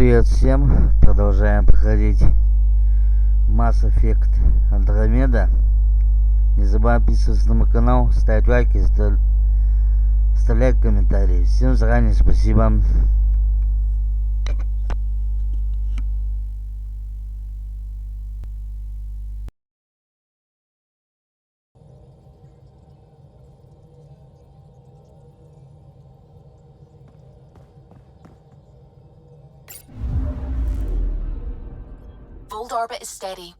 Привет всем! Продолжаем проходить Mass Effect Andromeda. Не забываем подписываться на мой канал, ставить лайки, оставлять комментарии. Всем заранее спасибо. Fold orbit is steady.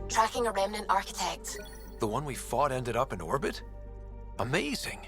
Tracking a remnant architect. The one we fought ended up in orbit? Amazing.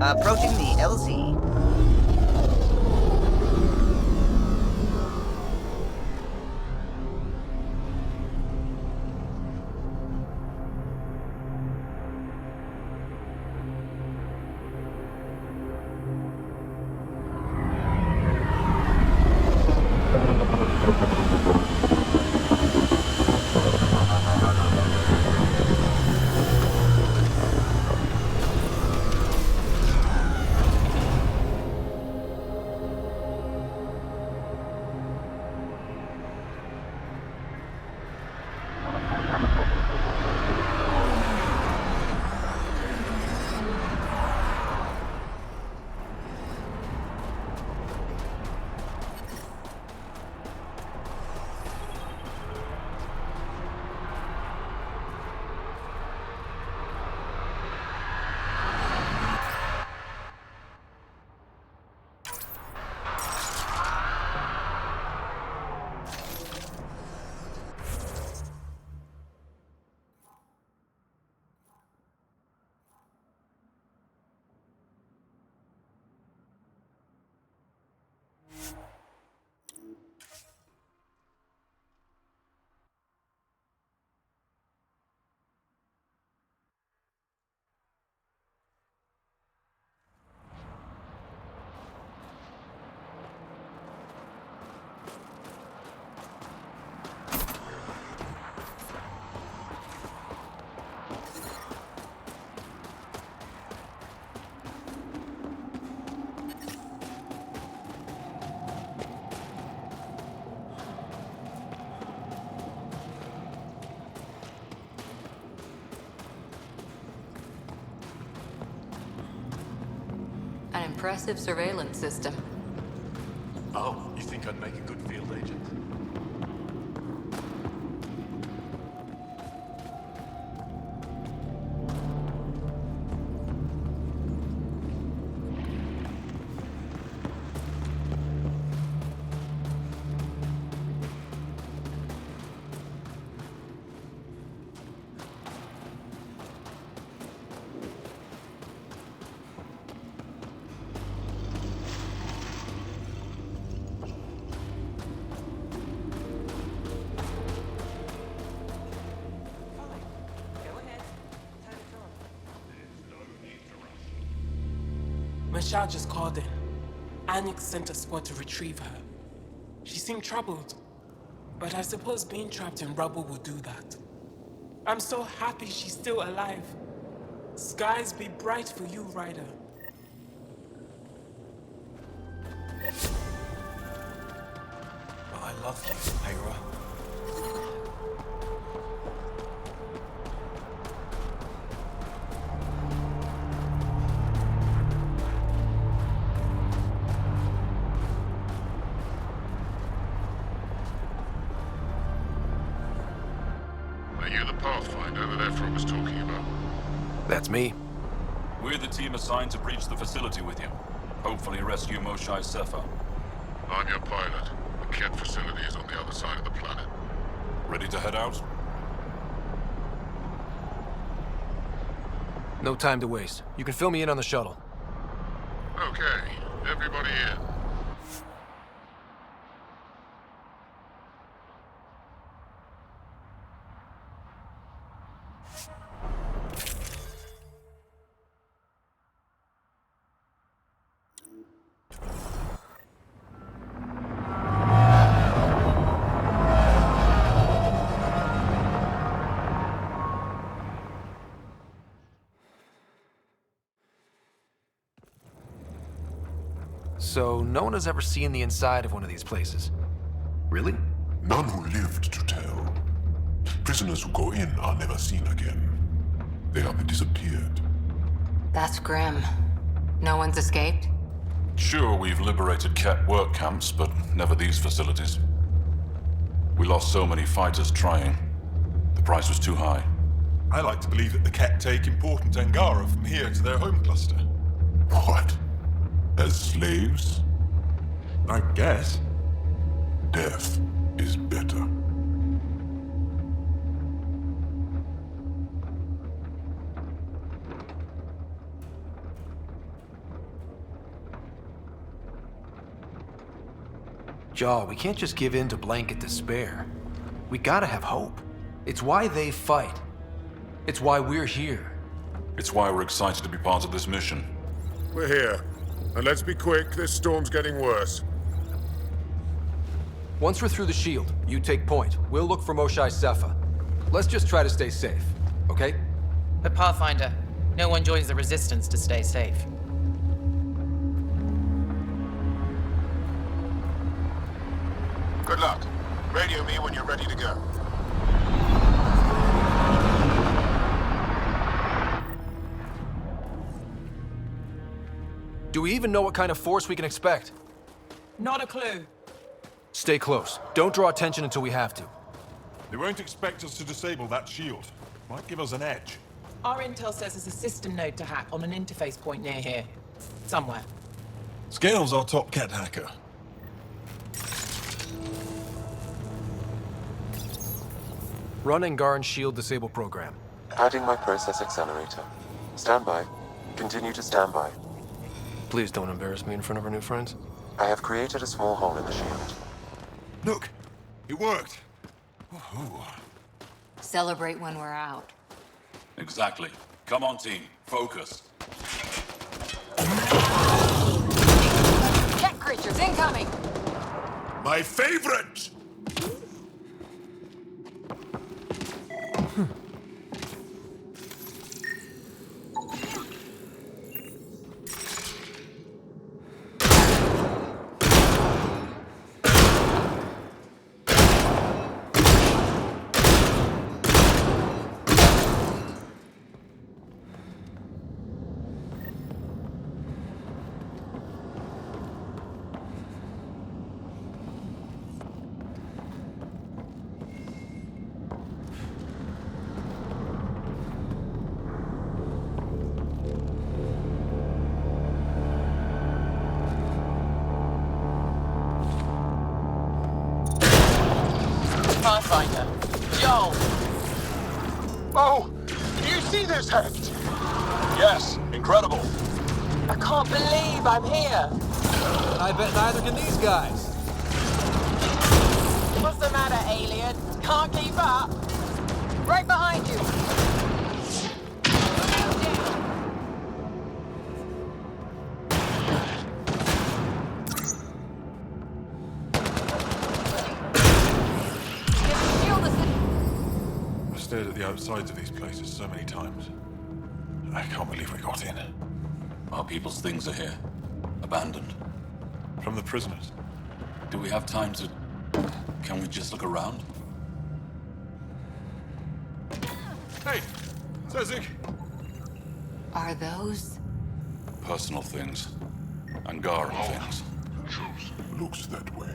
Approaching the LZ. An impressive surveillance system. Oh, you think I'd make a good field agent? Michelle just called in. Anix sent a squad to retrieve her. She seemed troubled, but I suppose being trapped in rubble will do that. I'm so happy she's still alive. Skies be bright for you, Ryder. Well, I love you, Hera. Are you the Pathfinder that Ephraim was talking about? That's me. We're the team assigned to breach the facility with you. Hopefully rescue Moshae Sepha. I'm your pilot. The Kent facility is on the other side of the planet. Ready to head out? No time to waste. You can fill me in on the shuttle. Okay, everybody in. So, no one has ever seen the inside of one of these places. Really? None who lived to tell. Prisoners who go in are never seen again. They have disappeared. That's grim. No one's escaped? Sure, we've liberated Ket work camps, but never these facilities. We lost so many fighters trying. The price was too high. I like to believe that the Ket take important Angara from here to their home cluster. What? As slaves? I guess. Death is better. Jaw, we can't just give in to blanket despair. We gotta have hope. It's why they fight. It's why we're here. It's why we're excited to be part of this mission. We're here. And let's be quick, this storm's getting worse. Once we're through the shield, you take point. We'll look for Moshae Sepha. Let's just try to stay safe, okay? But Pathfinder, no one joins the Resistance to stay safe. Good luck. Radio me when you're ready to go. Do we even know what kind of force we can expect? Not a clue. Stay close. Don't draw attention until we have to. They won't expect us to disable that shield. Might give us an edge. Our intel says there's a system node to hack on an interface point near here. Somewhere. Scale's our top Ket hacker. Run Angaran shield disable program. Adding my process accelerator. Stand by. Continue to stand by. Please don't embarrass me in front of our new friends. I have created a small hole in the shield. Look! It worked! Woohoo. Celebrate when we're out. Exactly. Come on, team. Focus. Jet creatures incoming! My favorite! Pathfinder. Joel! Oh, do you see this, Hect? Yes, incredible. I can't believe I'm here! I bet neither can these guys. What's the matter, alien? Can't keep up? Right behind you! I've stared at the outsides of these places so many times. I can't believe we got in. Our people's things are here. Abandoned. From the prisoners. Do we have time to... Can we just look around? Hey! Язык! Are those? Personal things. Angaran things. Looks that way.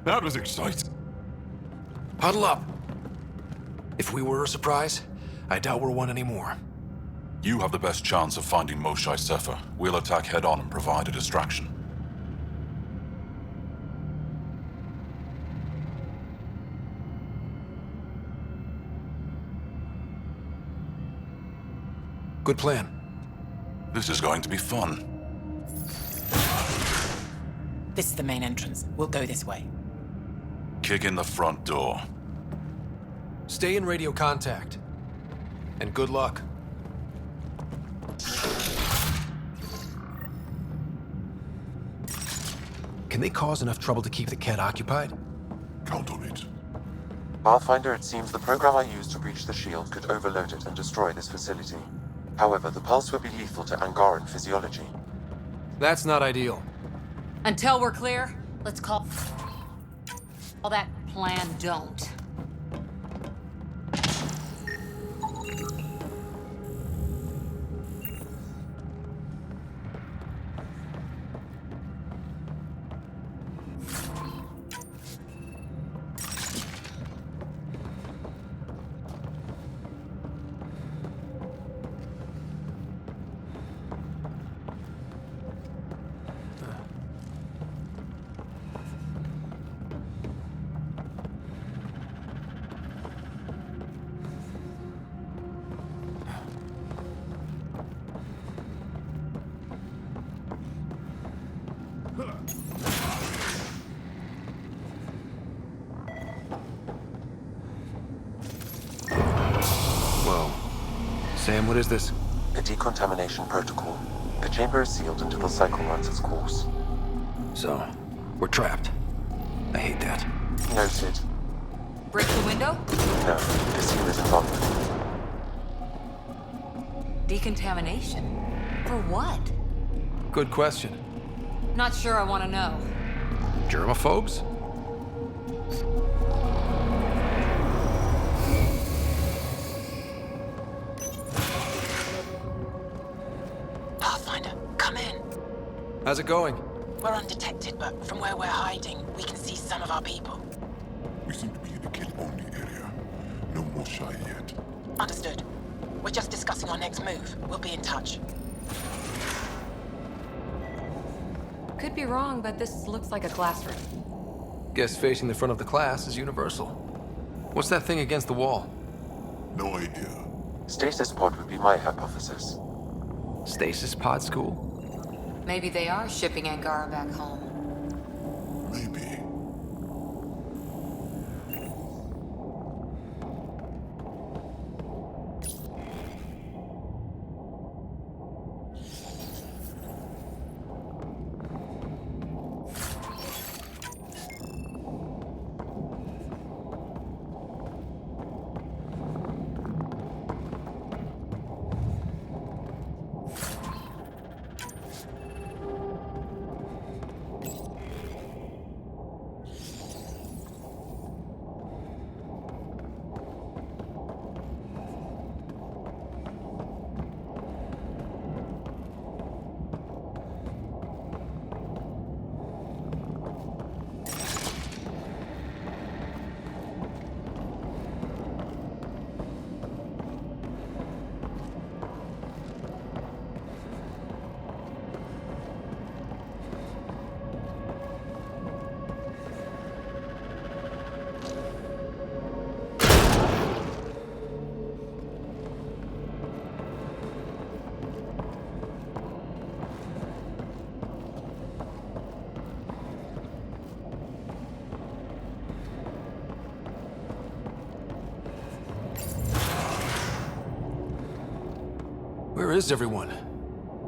That was exciting. Huddle up. If we were a surprise, I doubt we're one anymore. You have the best chance of finding Moshae Sefer. We'll attack head-on and provide a distraction. Good plan. This is going to be fun. This is the main entrance. We'll go this way. Kick in the front door. Stay in radio contact. And good luck. Can they cause enough trouble to keep the cat occupied? Count on it. Pathfinder, it seems the program I used to breach the shield could overload it and destroy this facility. However, the pulse would be lethal to Angaran physiology. That's not ideal. Until we're clear, let's call that plan don't. Whoa. Sam, what is this? A decontamination protocol. The chamber is sealed until the cycle runs its course. So, we're trapped. I hate that. Noted. Break the window? No, the seal is invulnerable. Decontamination? For what? Good question. Not sure I want to know. Germaphobes? Pathfinder, come in. How's it going? We're undetected, but from where we're hiding, we can see some of our people. We seem to be in a kill-only area. No more shy yet. Understood. We're just discussing our next move. We'll be in touch. Could be wrong, but this looks like a classroom. Guess facing the front of the class is universal. What's that thing against the wall? No idea. Stasis pod would be my hypothesis. Stasis pod school? Maybe they are shipping Angara back home. Maybe. Where is everyone?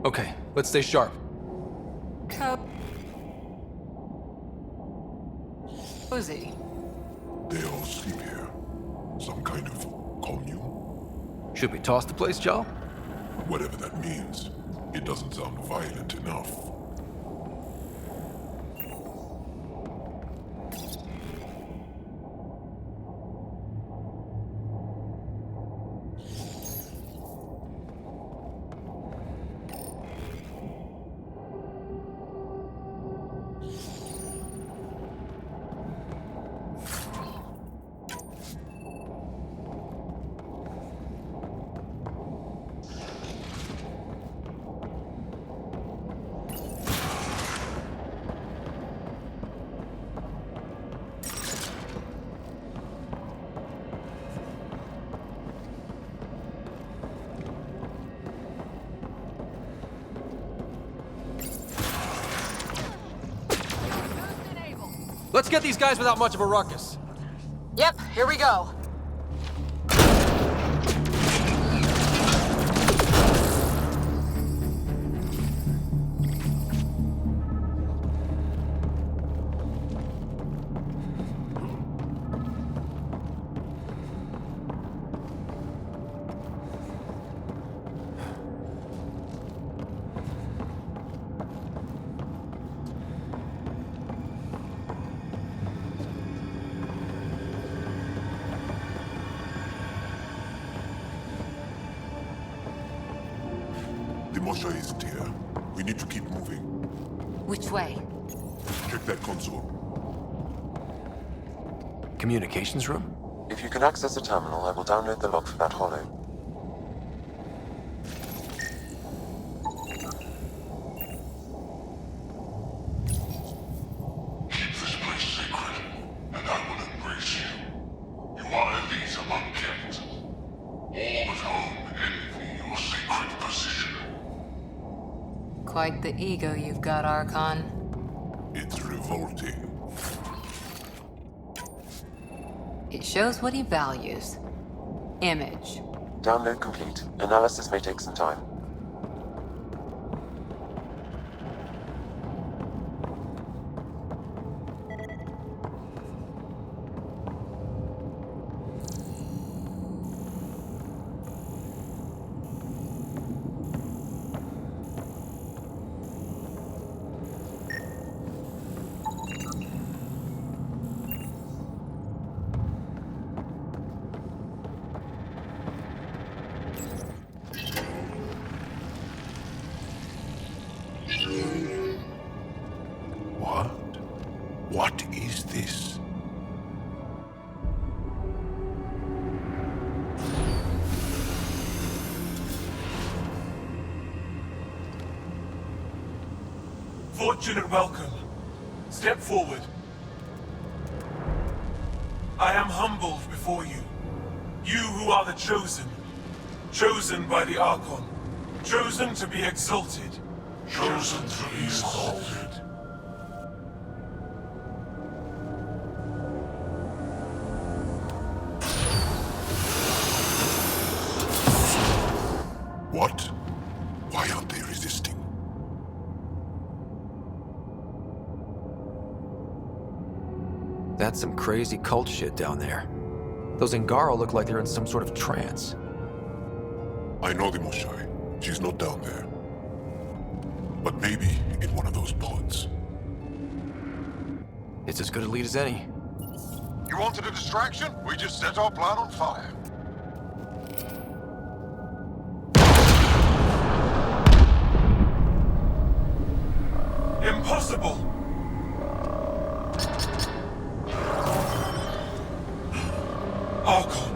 Okay, let's stay sharp. Cozy. They all sleep here. Some kind of commune? Should we toss the place, Joe? Whatever that means. It doesn't sound violent enough. Let's get these guys without much of a ruckus. Yep, here we go. The Mosha isn't here. We need to keep moving. Which way? Check that console. Communications room? If you can access the terminal, I will download the log for that hollow. Keep this place sacred, and I will embrace you. You are a leader among kings. All at home envy your sacred position. Quite the ego you've got, Archon. It's revolting. It shows what he values. Image. Download complete. Analysis may take some time. What is this? Fortunate welcome. Step forward. I am humbled before you. You who are the chosen. Chosen by the Archon. Chosen to be exalted. Chosen to be exalted. What? Why aren't they resisting? That's some crazy cult shit down there. Those Angara look like they're in some sort of trance. I know the Moshai. She's not down there. But maybe in one of those pods. It's as good a lead as any. You wanted a distraction? We just set our plan on fire. Impossible! Archon.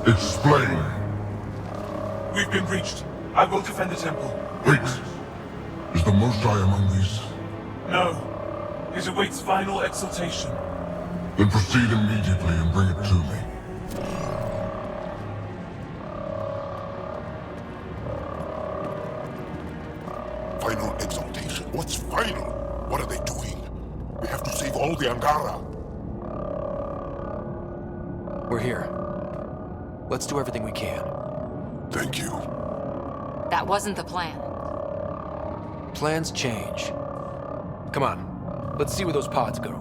Explain. We've been breached. I will defend the temple. Wait. Is the Moshai among these? No. It awaits final exaltation. Then proceed immediately and bring it to me. Final exaltation? What's final? What are they doing? We have to save all the Angara. We're here. Let's do everything we can. Thank you. That wasn't the plan. Plans change. Come on, let's see where those pods go.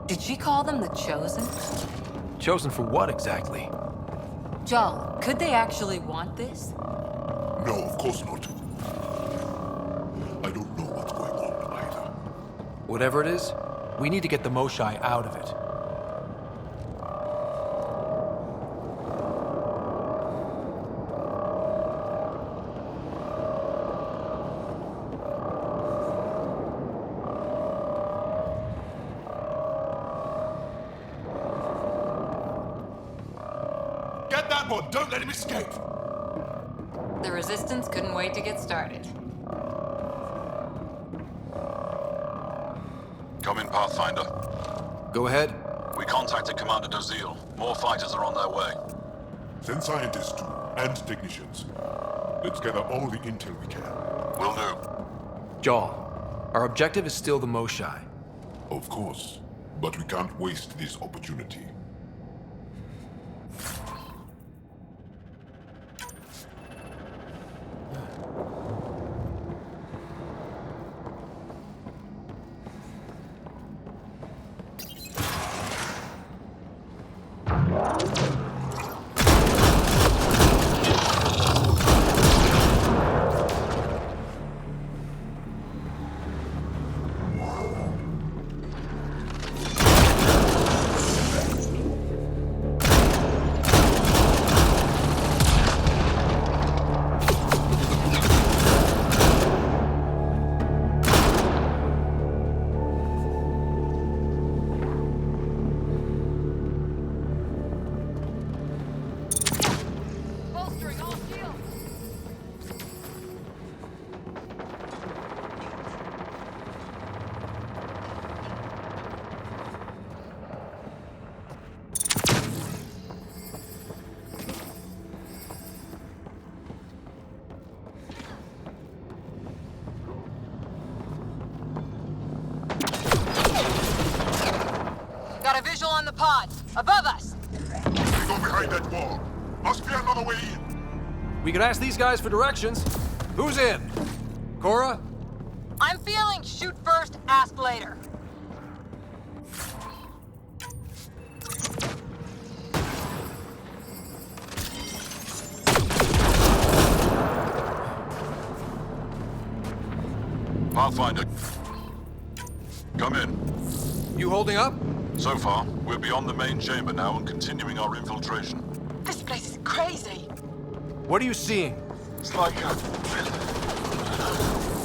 Did she call them the Chosen? Chosen for what exactly? Joel, could they actually want this? No, of course not. I don't know what's going on either. Whatever it is, we need to get the Moshai out of it. Get that one! Don't let him escape! The Resistance couldn't wait to get started. Come in, Pathfinder. Go ahead. We contacted Commander Dozil. More fighters are on their way. Send scientists too, and technicians. Let's gather all the intel we can. Will do. Joel, our objective is still the Moshai. Of course, but we can't waste this opportunity. Got a visual on the pods. Above us. We go behind that wall. Must be another way in. We can ask these guys for directions. Who's in? Cora? I'm feeling shoot first, ask later. Pathfinder. Come in. You holding up? So far, we're beyond the main chamber now and continuing our infiltration. This place is crazy. What are you seeing? It's like a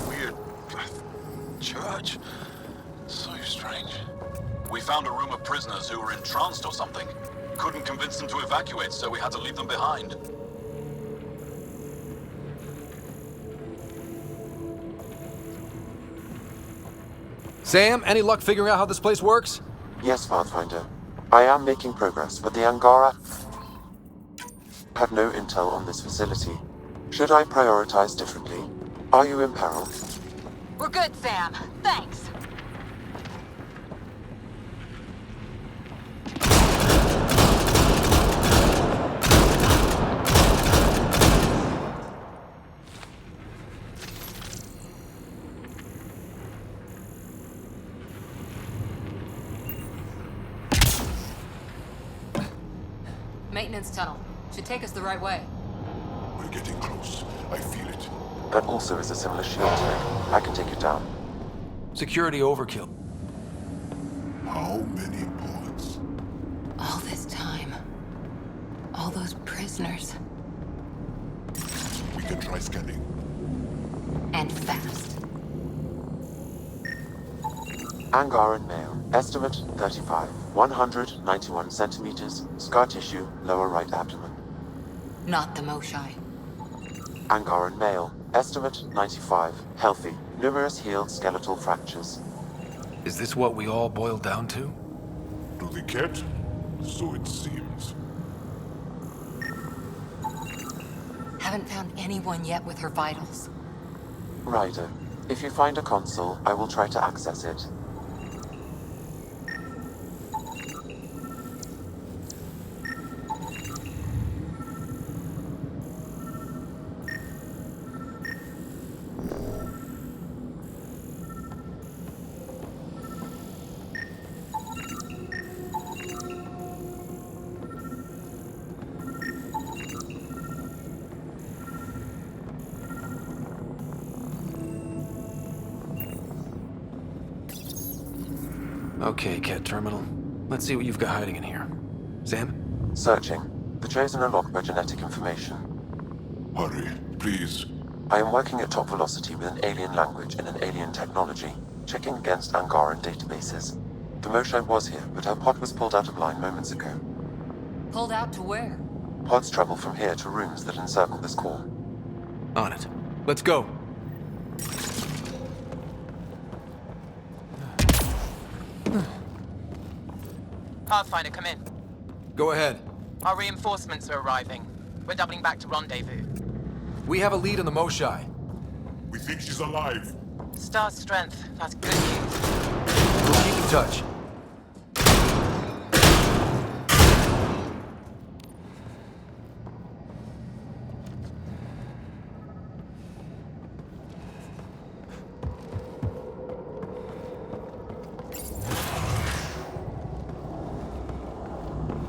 weird church. So strange. We found a room of prisoners who were entranced or something. Couldn't convince them to evacuate, so we had to leave them behind. Sam, any luck figuring out how this place works? Yes, Pathfinder. I am making progress, but the Angara have no intel on this facility. Should I prioritize differently? Are you in peril? We're good, Sam. Thanks. Maintenance tunnel. Should take us the right way. We're getting close. I feel it. That also is a similar shield tech. I can take it down. Security overkill. How many bullets? All this time. All those prisoners. We can try scanning. And fast. Angaran male. Estimate 35. 191 centimeters. Scar tissue, lower right abdomen. Not the Moshai. Angaran male. Estimate 95. Healthy. Numerous healed skeletal fractures. Is this what we all boil down to? To the cat? So it seems. Haven't found anyone yet with her vitals. Ryder, if you find a console, I will try to access it. Okay, Cat Terminal. Let's see what you've got hiding in here. Sam? Searching. The Chosen are locked by genetic information. Hurry, please. I am working at top velocity with an alien language and an alien technology, checking against Angaran databases. The Moshae was here, but her pod was pulled out of line moments ago. Pulled out to where? Pods travel from here to rooms that encircle this core. On it. Let's go. Pathfinder, come in. Go ahead. Our reinforcements are arriving. We're doubling back to rendezvous. We have a lead on the Moshae. We think she's alive. Star strength. That's good news. We'll keep in touch.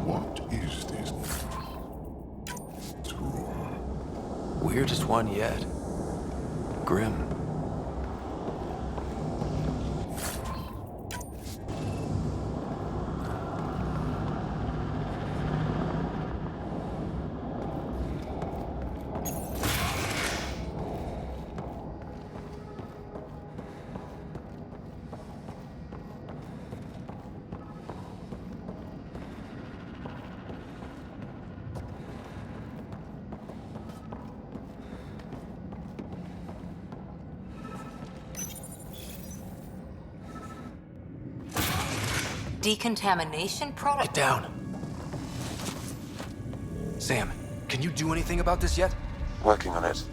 What is this? Weirdest one yet. Grim. Decontamination product? Get down. Sam, can you do anything about this yet? Working on it.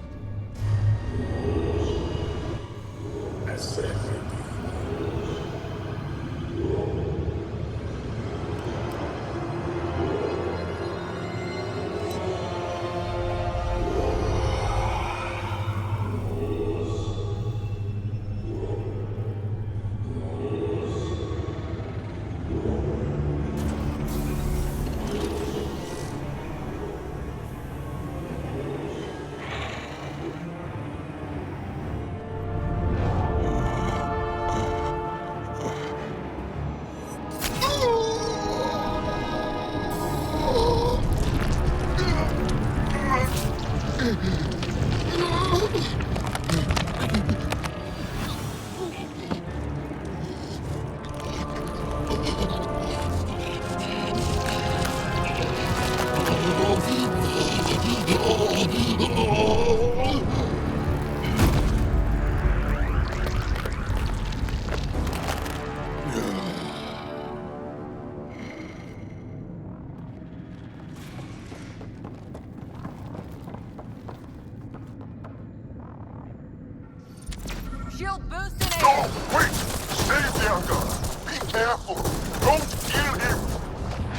Shield boosting it! No, wait! Save the Angara! Be careful! Don't kill him!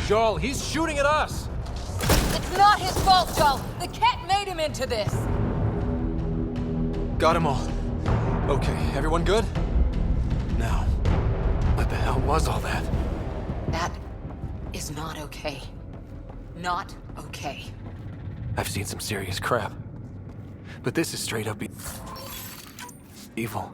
Joel, he's shooting at us! It's not his fault, Joel! The cat made him into this! Got them all. Okay, everyone good? Now, what the hell was all that? That is not okay. Not okay. I've seen some serious crap. But this is straight up evil.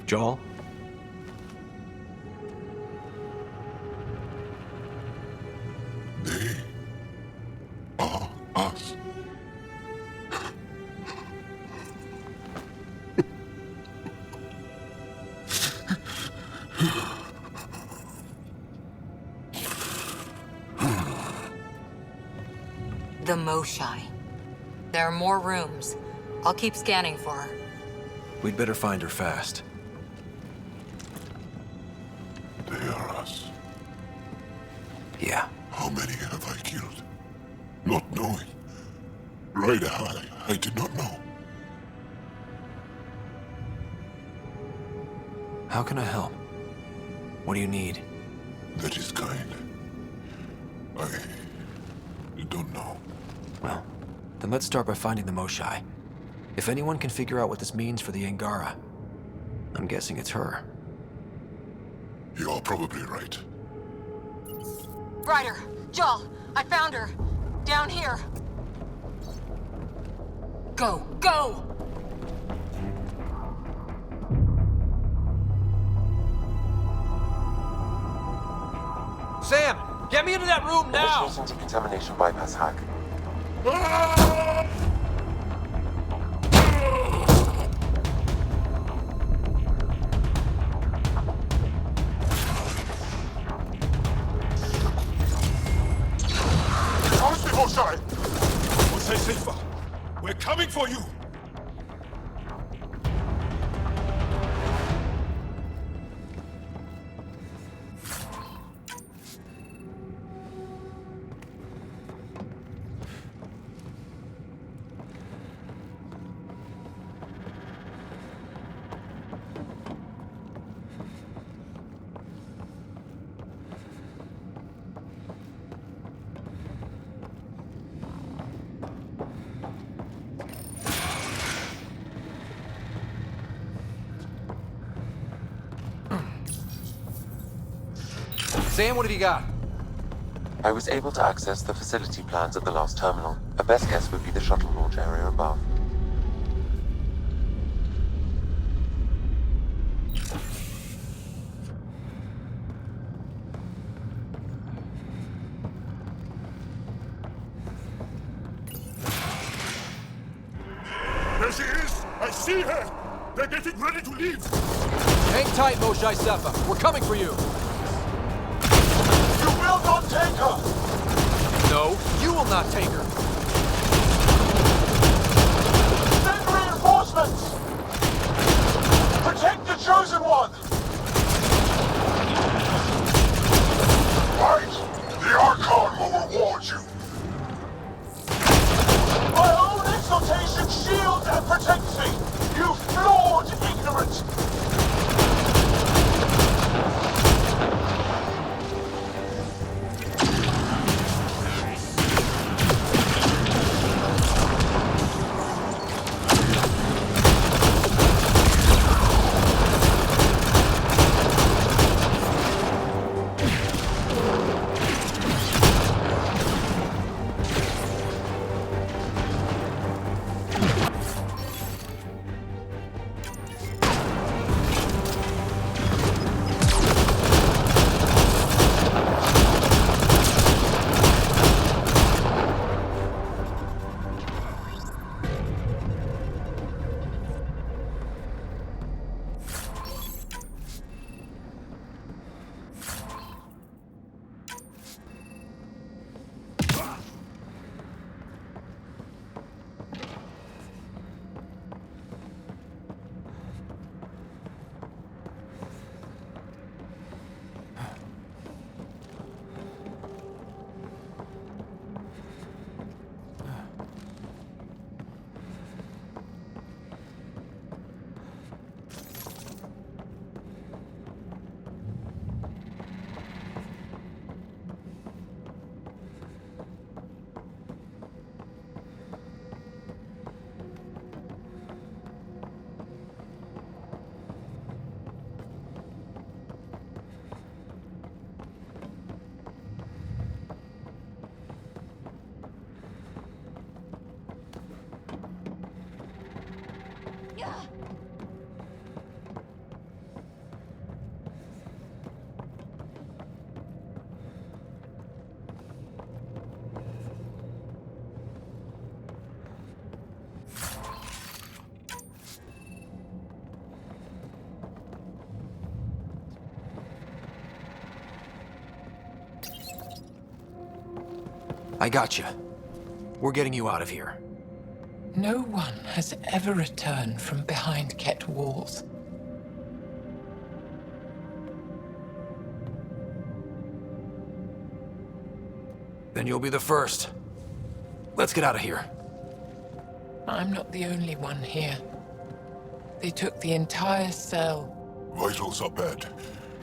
Joel? They are us. The Moshae. There are more rooms. I'll keep scanning for her. We'd better find her fast. They are us. Yeah. How many have I killed? Not knowing. Ryder, I did not know. How can I help? What do you need? That is kind. I don't know. Well, then let's start by finding the Moshai. If anyone can figure out what this means for the Angara, I'm guessing it's her. You're probably right. Ryder, Joel, I found her. Down here. Go, go! Sam, get me into that room now! Initiating decontamination bypass hack. Honestly, Moshai! Moshai Safer! We're coming for you! Sam, what have you got? I was able to access the facility plans at the last terminal. A best guess would be the shuttle launch area above. There she is! I see her! They're getting ready to leave! Hang tight, Moshai Sefa. We're coming for you. You will not take her! No, you will not take her. Send reinforcements! Protect the Chosen One! Right! The Archon will reward you! My own exaltation shields and protects me! You flawed ignorant! I gotcha. We're getting you out of here. No one has ever returned from behind Ket walls. Then you'll be the first. Let's get out of here. I'm not the only one here. They took the entire cell. Vitals are bad.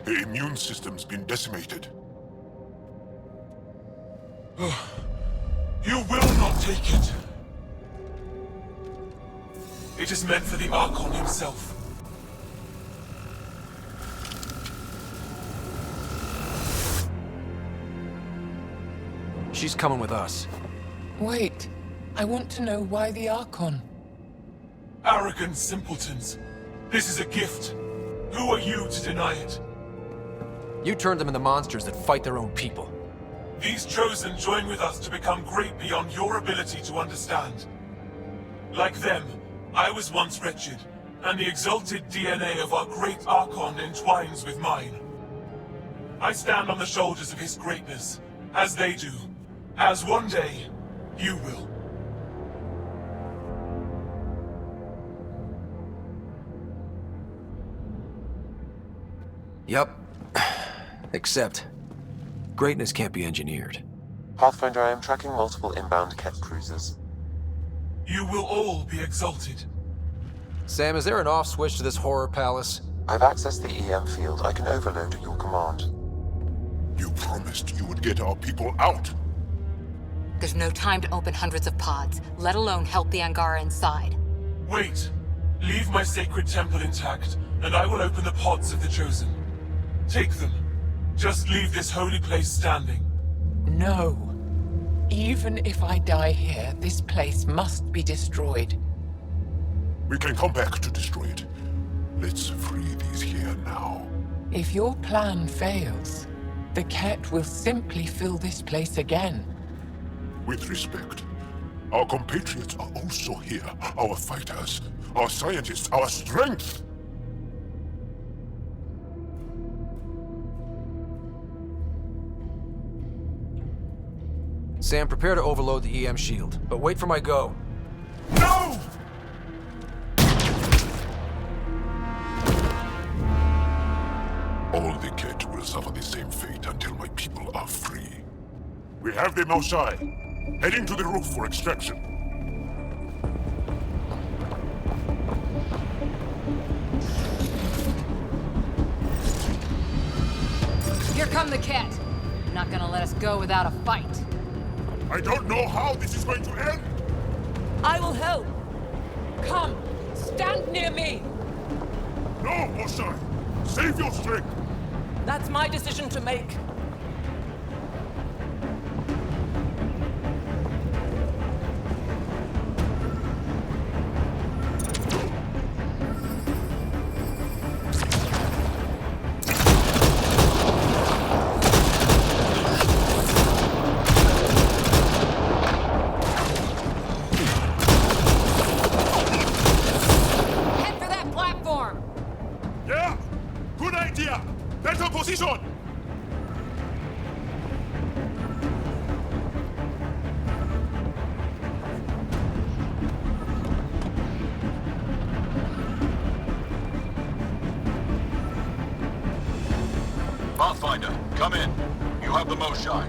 The immune system's been decimated. You will not take it. It is meant for the Archon himself. She's coming with us. Wait, I want to know why the Archon? Arrogant simpletons. This is a gift. Who are you to deny it? You turned them into monsters that fight their own people. These Chosen join with us to become great beyond your ability to understand. Like them, I was once wretched, and the exalted DNA of our great Archon entwines with mine. I stand on the shoulders of his greatness, as they do, as one day, you will. Yup. Except, greatness can't be engineered. Pathfinder, I am tracking multiple inbound Ket cruisers. You will all be exalted. Sam, is there an off switch to this horror palace? I've accessed the EM field. I can overload at your command. You promised you would get our people out. There's no time to open hundreds of pods, let alone help the Angara inside. Wait. Leave my sacred temple intact, and I will open the pods of the Chosen. Take them. Just leave this holy place standing. No. Even if I die here, this place must be destroyed. We can come back to destroy it. Let's free these here now. If your plan fails, the Ket will simply fill this place again. With respect, our compatriots are also here. Our fighters, our scientists, our strength. Sam, prepare to overload the EM shield, but wait for my go. No! All the Ket will suffer the same fate until my people are free. We have them outside, heading to the roof for extraction. Here come the Ket. Not gonna let us go without a fight. I don't know how this is going to end. I will help. Come, stand near me. No, Mosai. Save your strength. That's my decision to make. Position! Pathfinder, come in. You have the Moshai.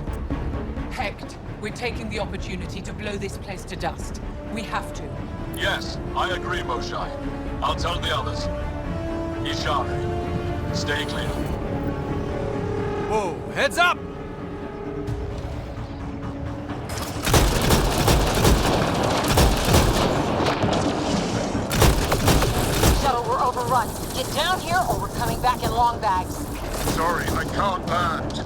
Hecht, we're taking the opportunity to blow this place to dust. We have to. Yes, I agree, Moshai. I'll tell the others. Ishari, stay clear. Whoa, heads up! Shuttle, we're overrun. Get down here or we're coming back in long bags. Sorry, I can't land.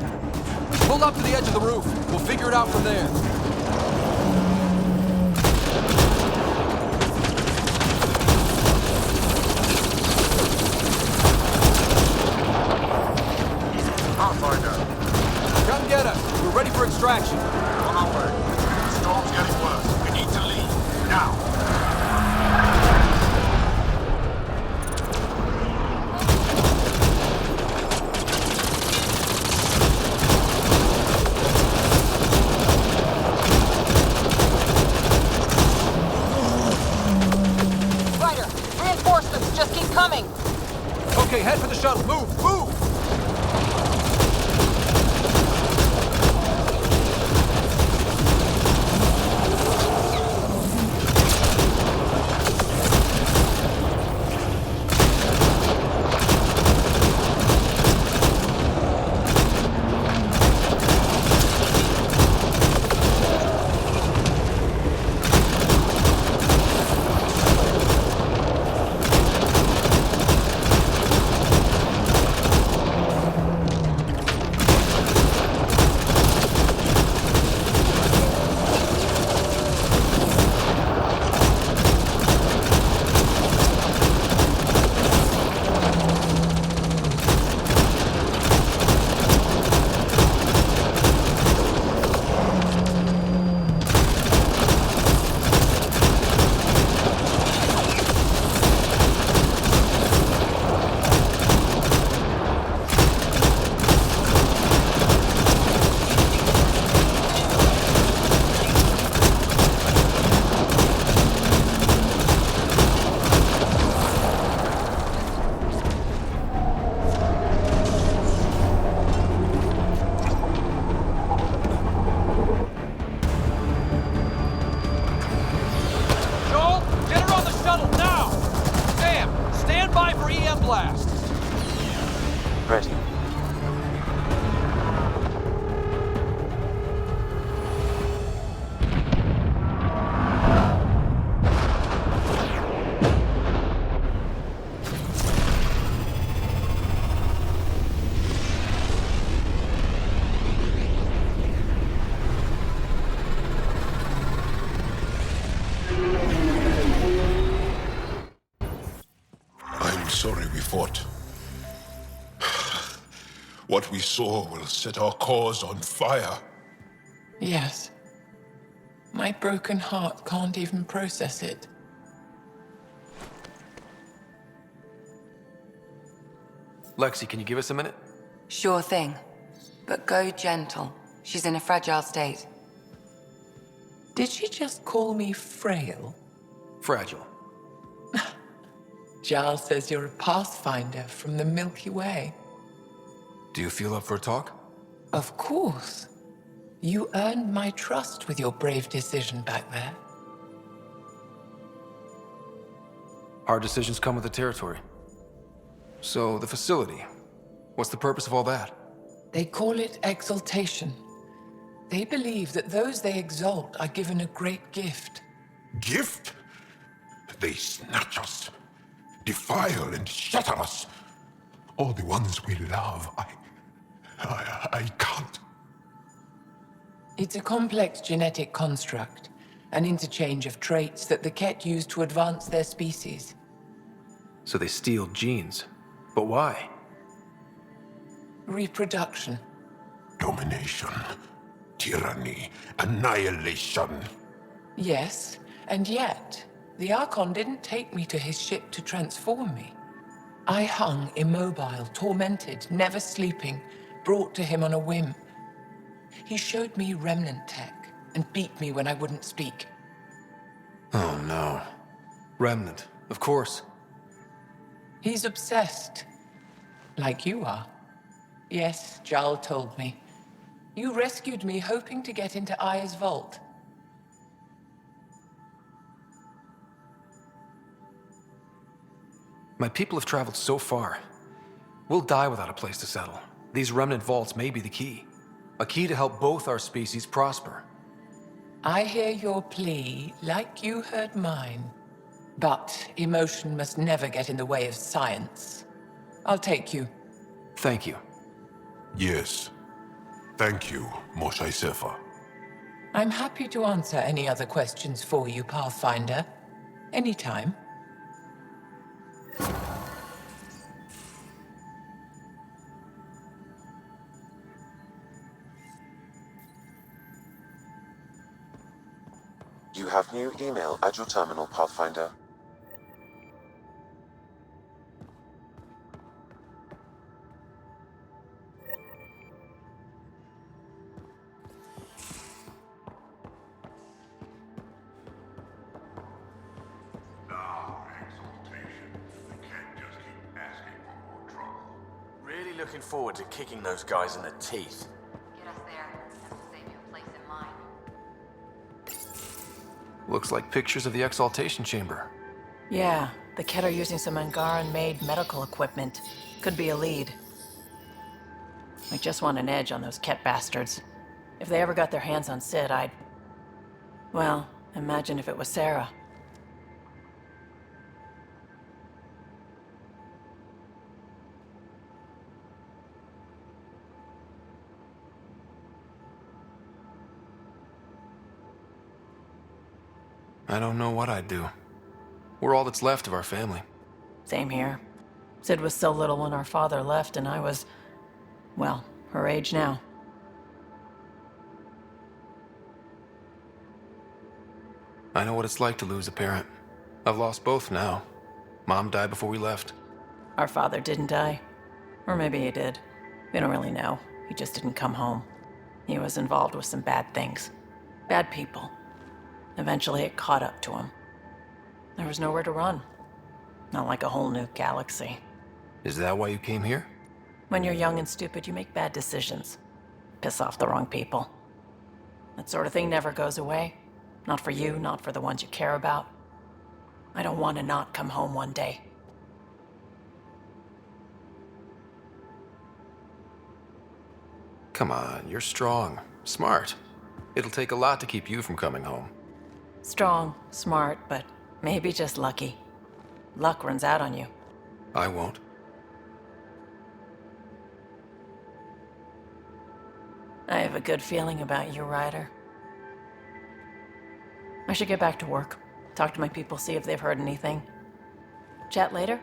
Pull up to the edge of the roof. We'll figure it out from there. Come get us. We're ready for extraction. On our way. The storm's getting worse. We need to leave. Now. Ryder, reinforcements just keep coming. Okay, head for the shuttle. Move, move! blast! Ready. I'm sorry we fought. What we saw will set our cause on fire. Yes. My broken heart can't even process it. Lexi, can you give us a minute? Sure thing. But go gentle. She's in a fragile state. Did she just call me frail? Fragile. Giles says you're a pathfinder from the Milky Way. Do you feel up for a talk? Of course. You earned my trust with your brave decision back there. Hard decisions come with the territory. So, the facility. What's the purpose of all that? They call it exaltation. They believe that those they exalt are given a great gift. Gift? They snatch us, defile and shatter us. All the ones we love. I can't. It's a complex genetic construct, an interchange of traits that the Ket use to advance their species. So they steal genes. But why? Reproduction. Domination, tyranny, annihilation. Yes, and yet, the Archon didn't take me to his ship to transform me. I hung immobile, tormented, never sleeping, brought to him on a whim. He showed me remnant tech and beat me when I wouldn't speak. Oh no. Remnant, of course. He's obsessed. Like you are. Yes, Jarl told me. You rescued me hoping to get into Aya's vault. My people have traveled so far. We'll die without a place to settle. These remnant vaults may be the key. A key to help both our species prosper. I hear your plea like you heard mine. But emotion must never get in the way of science. I'll take you. Thank you. Yes. Thank you, Moshe Sefer. I'm happy to answer any other questions for you, Pathfinder. Anytime. You have new email at your terminal, Pathfinder. Really looking forward to kicking those guys in the teeth. Get us there, and save your place in mine. Looks like pictures of the exaltation chamber. Yeah, the Ket are using some Angaran-made medical equipment. Could be a lead. We just want an edge on those Ket bastards. If they ever got their hands on Sid, I'd... Well, imagine if it was Sarah. I don't know what I'd do. We're all that's left of our family. Same here. Sid was so little when our father left, and I was... well, her age now. I know what it's like to lose a parent. I've lost both now. Mom died before we left. Our father didn't die. Or maybe he did. We don't really know. He just didn't come home. He was involved with some bad things. Bad people. Eventually it caught up to him. There was nowhere to run. Not like a whole new galaxy. Is that why you came here? When you're young and stupid, you make bad decisions. Piss off the wrong people. That sort of thing never goes away. Not for you, not for the ones you care about. I don't want to not come home one day. Come on, you're strong, smart. It'll take a lot to keep you from coming home. Strong, smart, but maybe just lucky. Luck runs out on you. I won't. I have a good feeling about you, Ryder. I should get back to work. Talk to my people, see if they've heard anything. Chat later?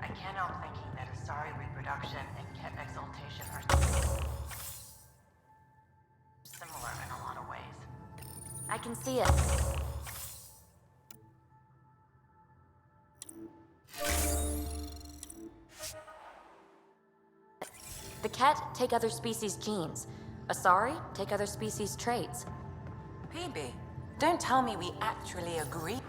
I can't help thinking that a sorry reproduction and ket exaltation are similar in a lot of ways. I can see it. The ket take other species' genes. Asari take other species' traits. PB, don't tell me we actually agree.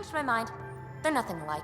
changed my mind. They're nothing alike.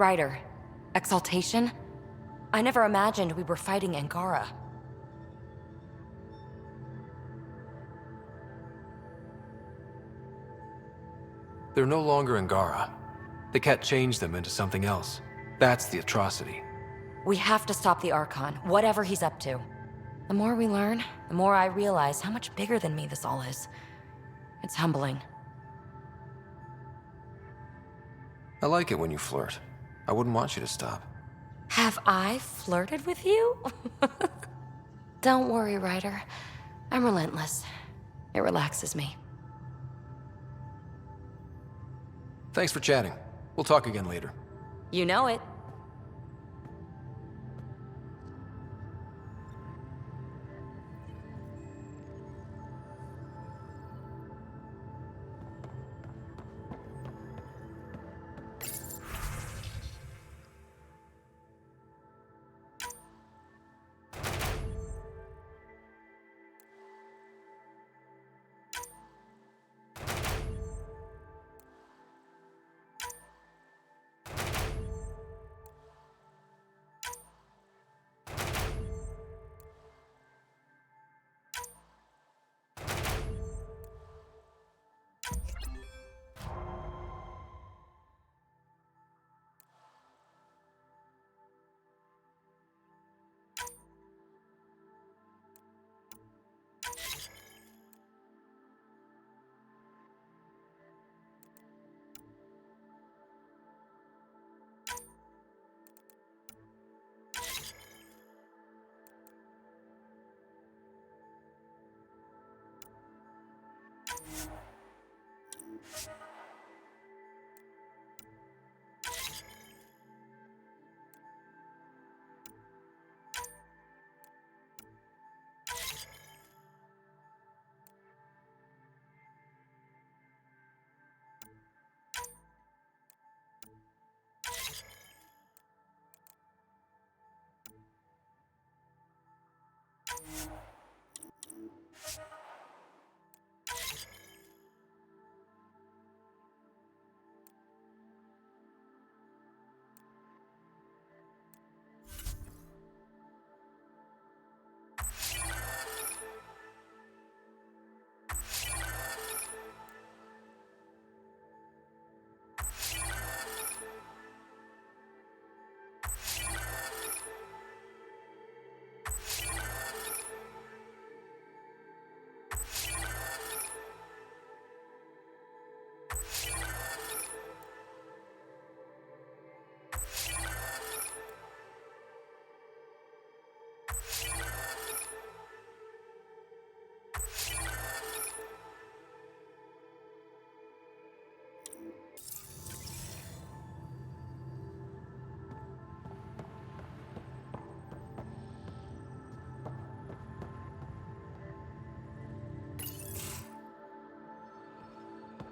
Ryder, exaltation? I never imagined we were fighting Angara. They're no longer Angara. The cat changed them into something else. That's the atrocity. We have to stop the Archon, whatever he's up to. The more we learn, the more I realize how much bigger than me this all is. It's humbling. I like it when you flirt. I wouldn't want you to stop. Have I flirted with you? Don't worry, Ryder. I'm relentless. It relaxes me. Thanks for chatting. We'll talk again later. You know it.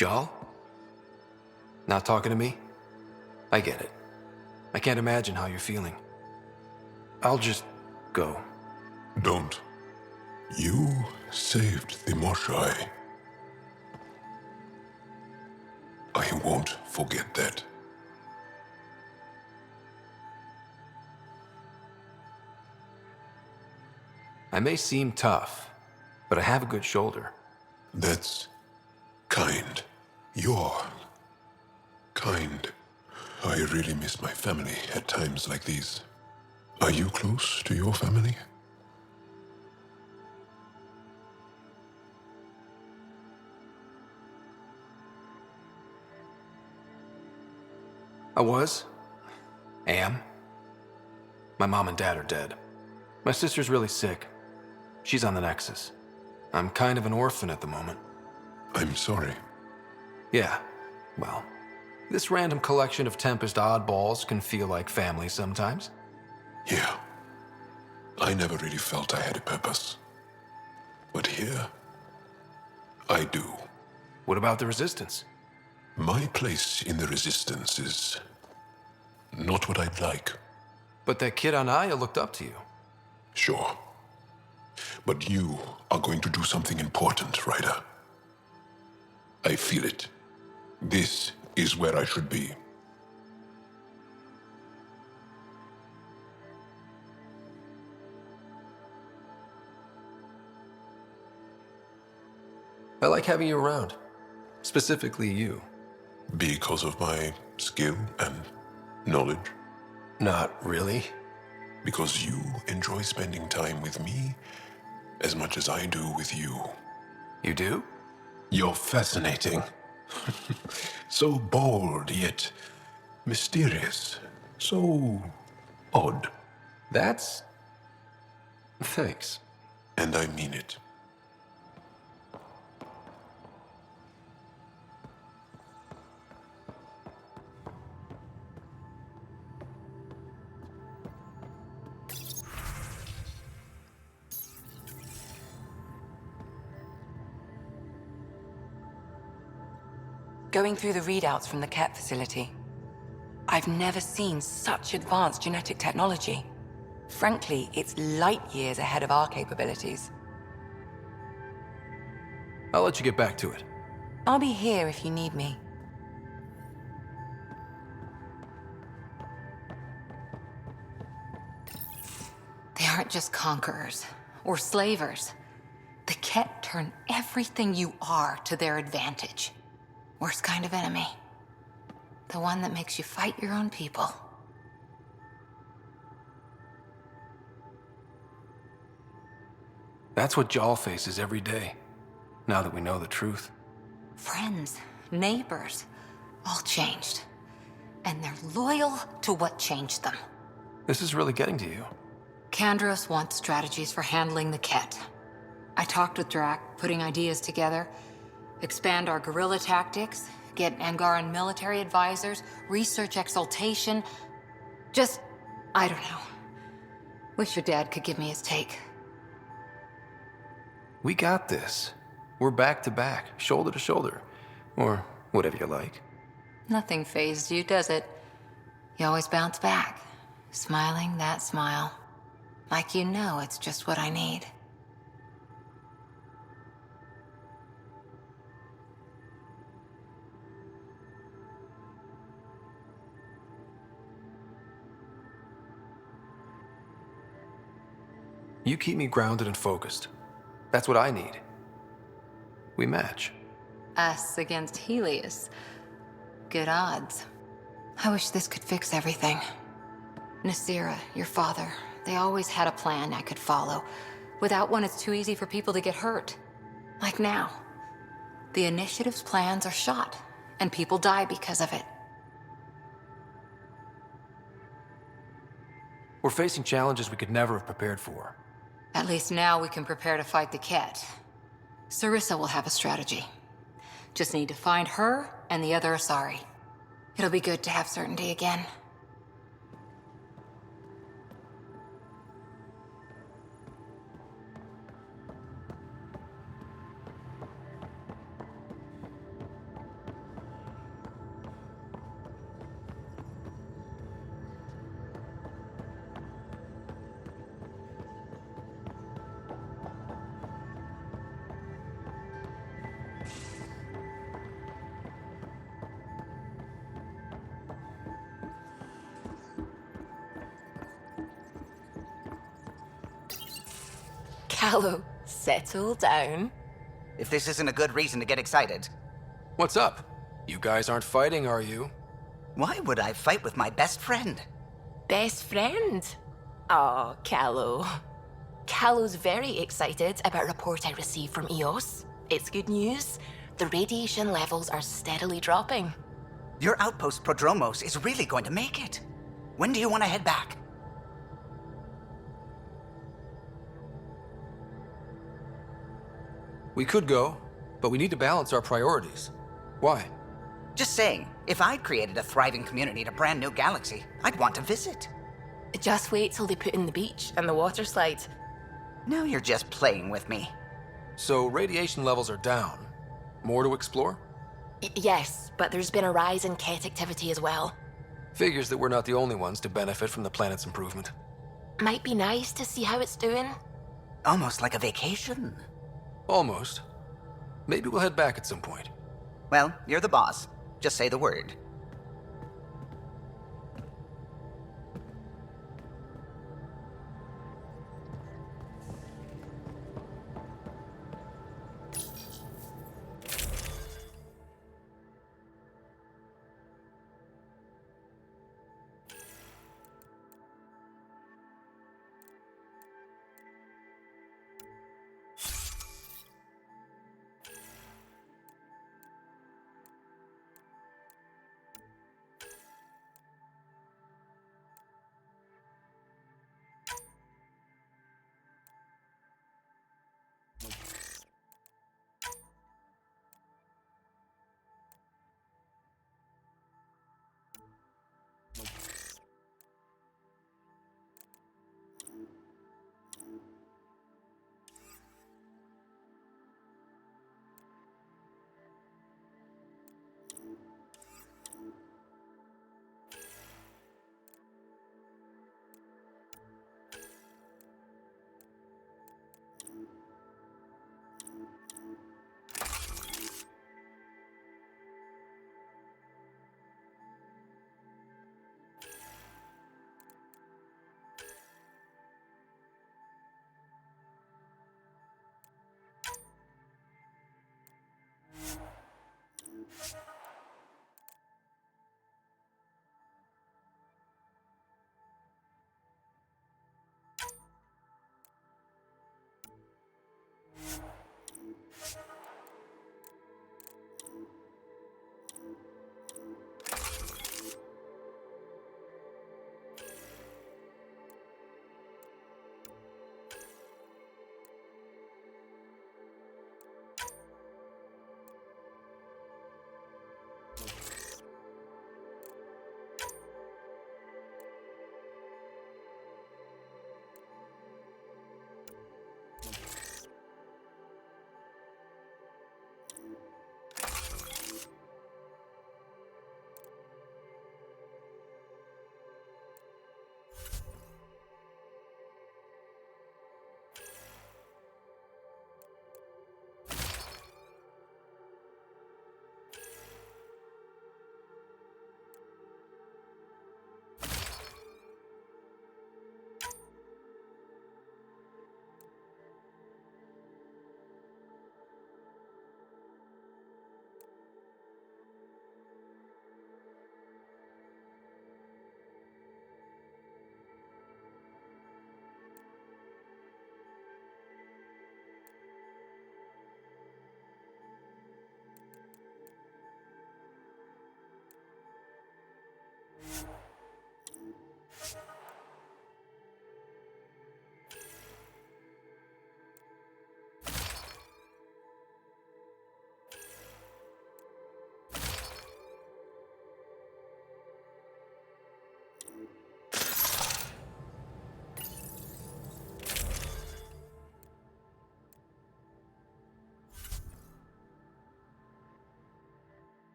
Jal? Not talking to me? I get it. I can't imagine how you're feeling. I'll just go. Don't. You saved the Moshai. I won't forget that. I may seem tough, but I have a good shoulder. That's kind. You're kind. I really miss my family at times like these. Are you close to your family? I was. Am. My mom and dad are dead. My sister's really sick. She's on the Nexus. I'm kind of an orphan at the moment. I'm sorry. Yeah, well, this random collection of Tempest oddballs can feel like family sometimes. Yeah. I never really felt I had a purpose. But here, I do. What about the Resistance? My place in the Resistance is not what I'd like. But that kid on Aya looked up to you. Sure. But you are going to do something important, Ryder. I feel it. This is where I should be. I like having you around. Specifically you. Because of my skill and knowledge? Not really. Because you enjoy spending time with me as much as I do with you. You do? You're fascinating. So bold, yet mysterious. So odd. That's... Thanks. And I mean it. Going through the readouts from the CAT facility, I've never seen such advanced genetic technology. Frankly, it's light years ahead of our capabilities. I'll let you get back to it. I'll be here if you need me. They aren't just conquerors or slavers. The Ket turn everything you are to their advantage. Worst kind of enemy. The one that makes you fight your own people. That's what Jal faces every day, now that we know the truth. Friends, neighbors, all changed. And they're loyal to what changed them. This is really getting to you. Kandros wants strategies for handling the Ket. I talked with Drac, putting ideas together. Expand our guerrilla tactics, get Angaran military advisors, research exaltation. Just, I don't know. Wish your dad could give me his take. We got this. We're back to back, shoulder to shoulder. Or whatever you like. Nothing fazed you, does it? You always bounce back, smiling that smile. Like you know it's just what I need. You keep me grounded and focused. That's what I need. We match. Us against Helios. Good odds. I wish this could fix everything. Nasira, your father, they always had a plan I could follow. Without one, it's too easy for people to get hurt. Like now. The Initiative's plans are shot, and people die because of it. We're facing challenges we could never have prepared for. At least now we can prepare to fight the Ket. Sarissa will have a strategy. Just need to find her and the other Asari. It'll be good to have certainty again. Callow, settle down. If this isn't a good reason to get excited. What's up? You guys aren't fighting, are you? Why would I fight with my best friend? Best friend? Oh, Callow. Callow's very excited about a report I received from EOS. It's good news. The radiation levels are steadily dropping. Your outpost Prodromos is really going to make it. When do you want to head back? We could go, but we need to balance our priorities. Why? Just saying, if I'd created a thriving community in a brand new galaxy, I'd want to visit. Just wait till they put in the beach and the water slide. Now you're just playing with me. So radiation levels are down. More to explore? Yes, but there's been a rise in Ket activity as well. Figures that we're not the only ones to benefit from the planet's improvement. Might be nice to see how it's doing. Almost like a vacation. Almost. Maybe we'll head back at some point. Well, you're the boss. Just say the word.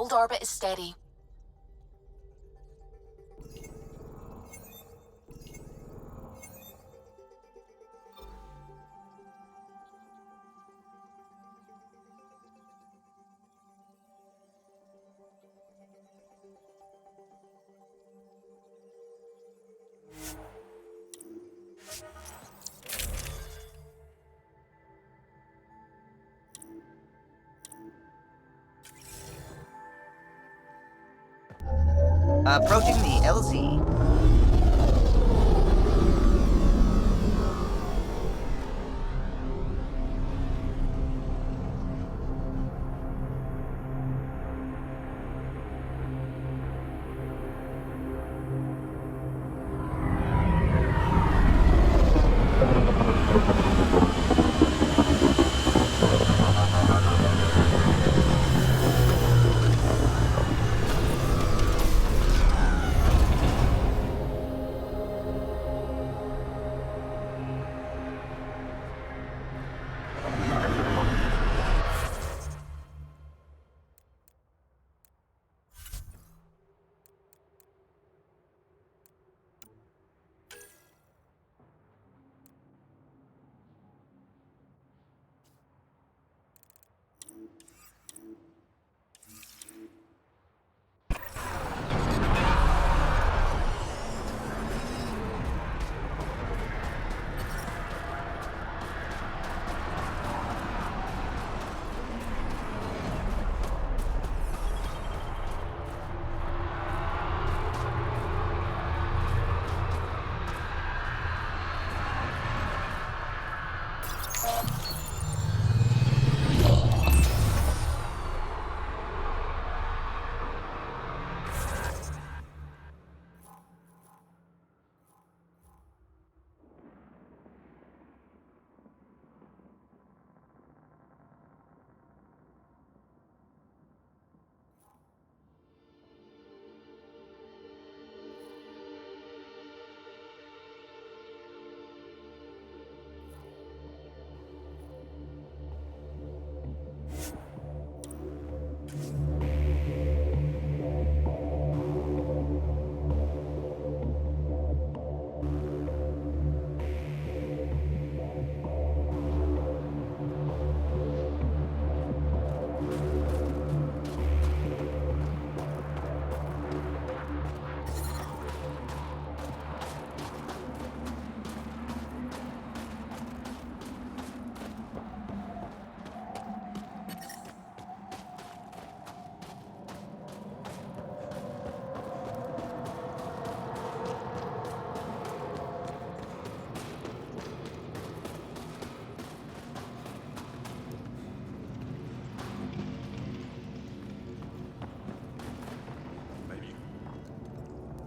Hold orbit is steady. Approaching the LZ.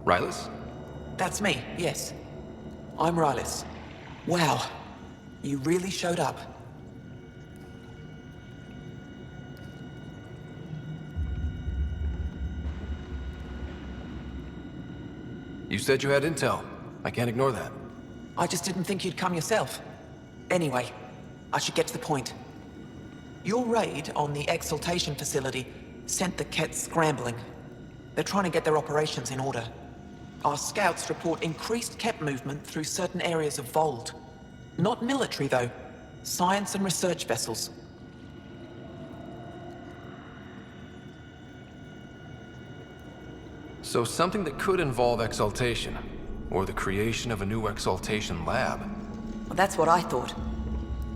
Rylus? That's me, yes. I'm Rylus. Wow, you really showed up. You said you had intel. I can't ignore that. I just didn't think you'd come yourself. Anyway, I should get to the point. Your raid on the Exaltation facility sent the Kets scrambling. They're trying to get their operations in order. Our scouts report increased Ket movement through certain areas of Vold. Not military, though. Science and research vessels. So something that could involve Exaltation, or the creation of a new Exaltation lab. Well, that's what I thought.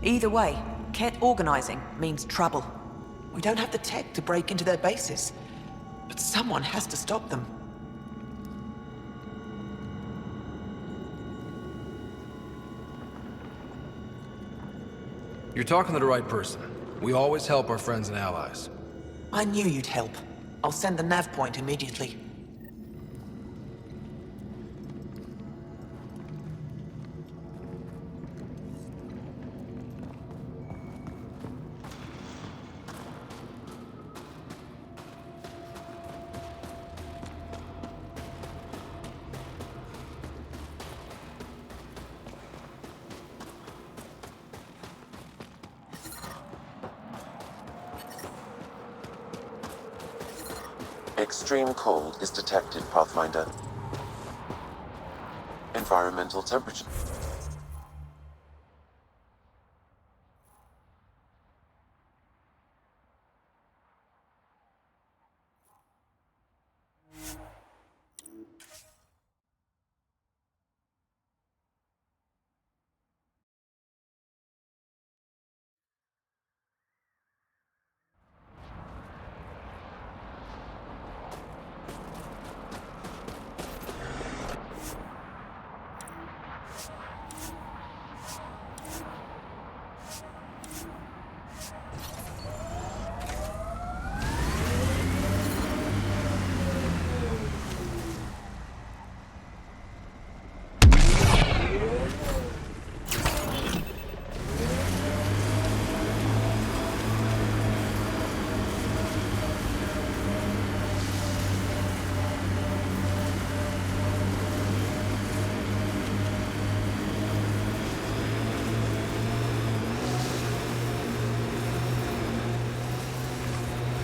Either way, Ket organizing means trouble. We don't have the tech to break into their bases, but someone has to stop them. You're talking to the right person. We always help our friends and allies. I knew you'd help. I'll send the nav point immediately. Extreme cold is detected, Pathfinder. Environmental temperature.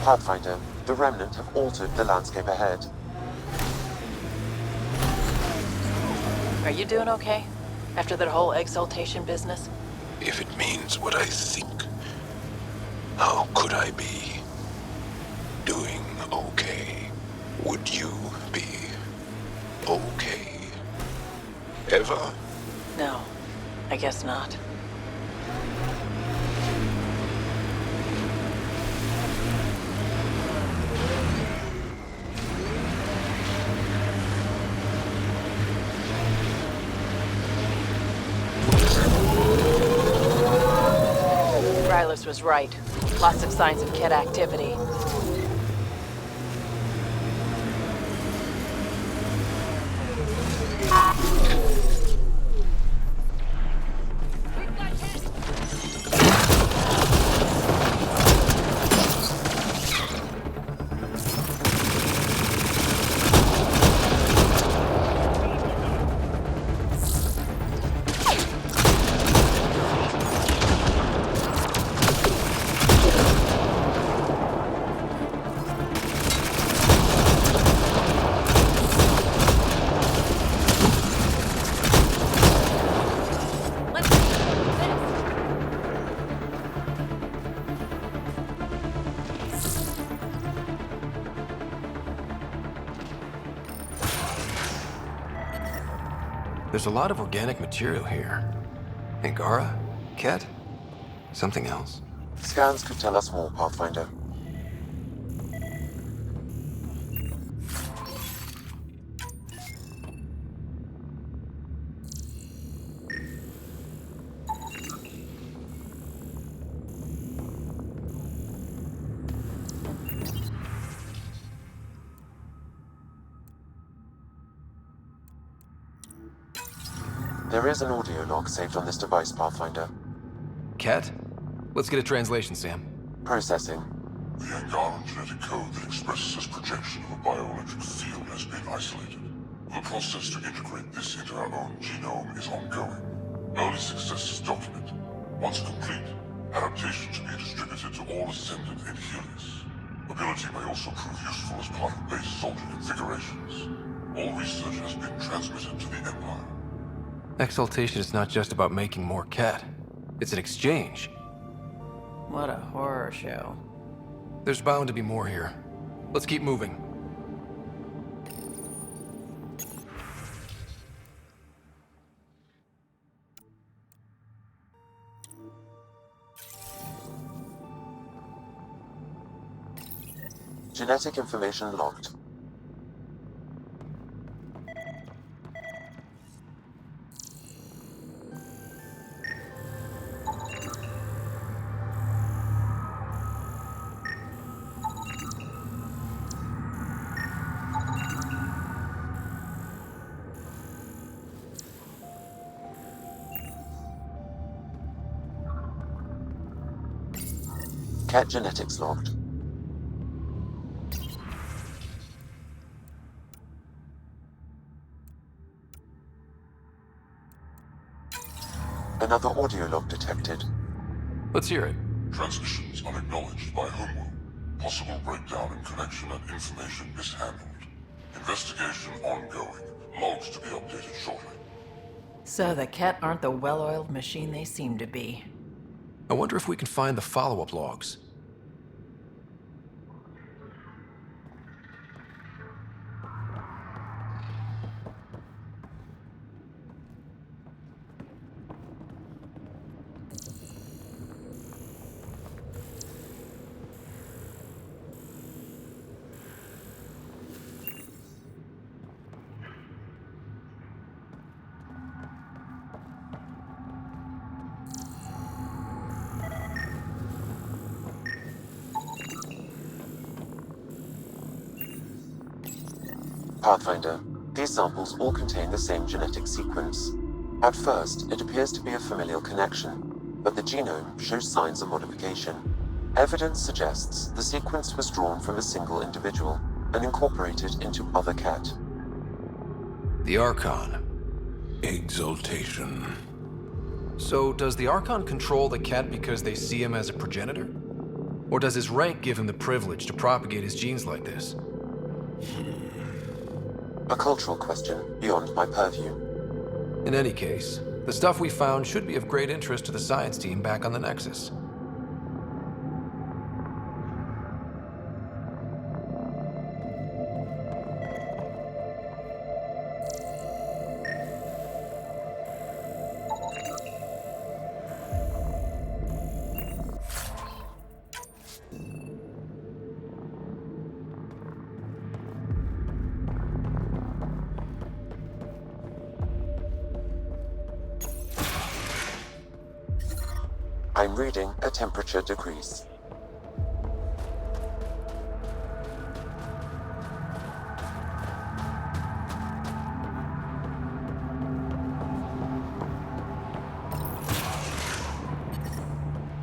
Pathfinder, the Remnant have altered the landscape ahead. Are you doing okay? After that whole exaltation business? If it means what I think, how could I be doing okay? Would you be okay? Ever? No, I guess not. Rylas was right. Lots of signs of Ket activity. There's a lot of organic material here. Angara? Ket? Something else? Scans could tell us more, Pathfinder. There is an audio log saved on this device, Pathfinder. Ket? Let's get a translation, Sam. Processing. The Angaran genetic code that expresses this projection of a bioelectric field has been isolated. The process to integrate this into our own genome is ongoing. Early success is documented. Once complete, adaptation should be distributed to all ascendant in Helios. Ability may also prove useful as part of base soldier configurations. All research has been transmitted to the Empire. Exaltation is not just about making more Ket. It's an exchange. What a horror show. There's bound to be more here. Let's keep moving. Genetic information logged. Ket genetics logged. Another audio log detected. Let's hear it. Transmissions unacknowledged by Homeworld. Possible breakdown in connection and information mishandled. Investigation ongoing. Logs to be updated shortly. So the Ket aren't the well-oiled machine they seem to be. I wonder if we can find the follow-up logs. Pathfinder, these samples all contain the same genetic sequence. At first, it appears to be a familial connection, but the genome shows signs of modification. Evidence suggests the sequence was drawn from a single individual and incorporated into other Ket. The Archon. Exaltation. So, does the Archon control the Ket because they see him as a progenitor? Or does his rank give him the privilege to propagate his genes like this? A cultural question beyond my purview. In any case, the stuff we found should be of great interest to the science team back on the Nexus. I'm reading a temperature decrease.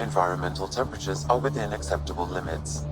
Environmental temperatures are within acceptable limits.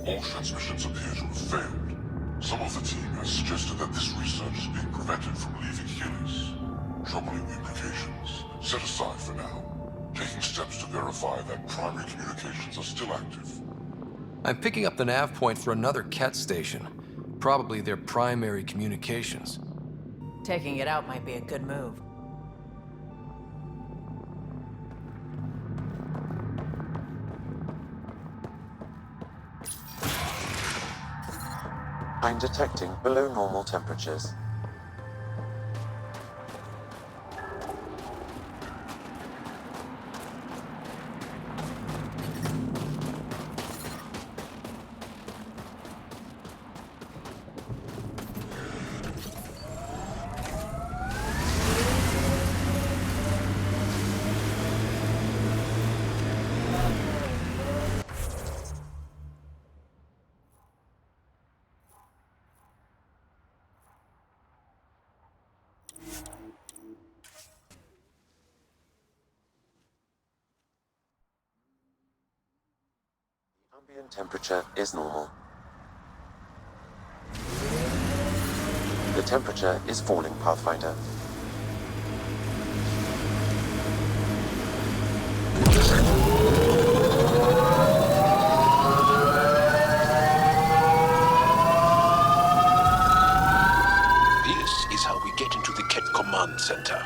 All transmissions appear to have failed. Some of the team has suggested that this research is being prevented from leaving Helios. Troubling implications. Set aside for now. Taking steps to verify that primary communications are still active. I'm picking up the nav point for another Ket station. Probably their primary communications. Taking it out might be a good move. I'm detecting below normal temperatures. Ambient temperature is normal. The temperature is falling, Pathfinder. This is how we get into the Ket Command Center.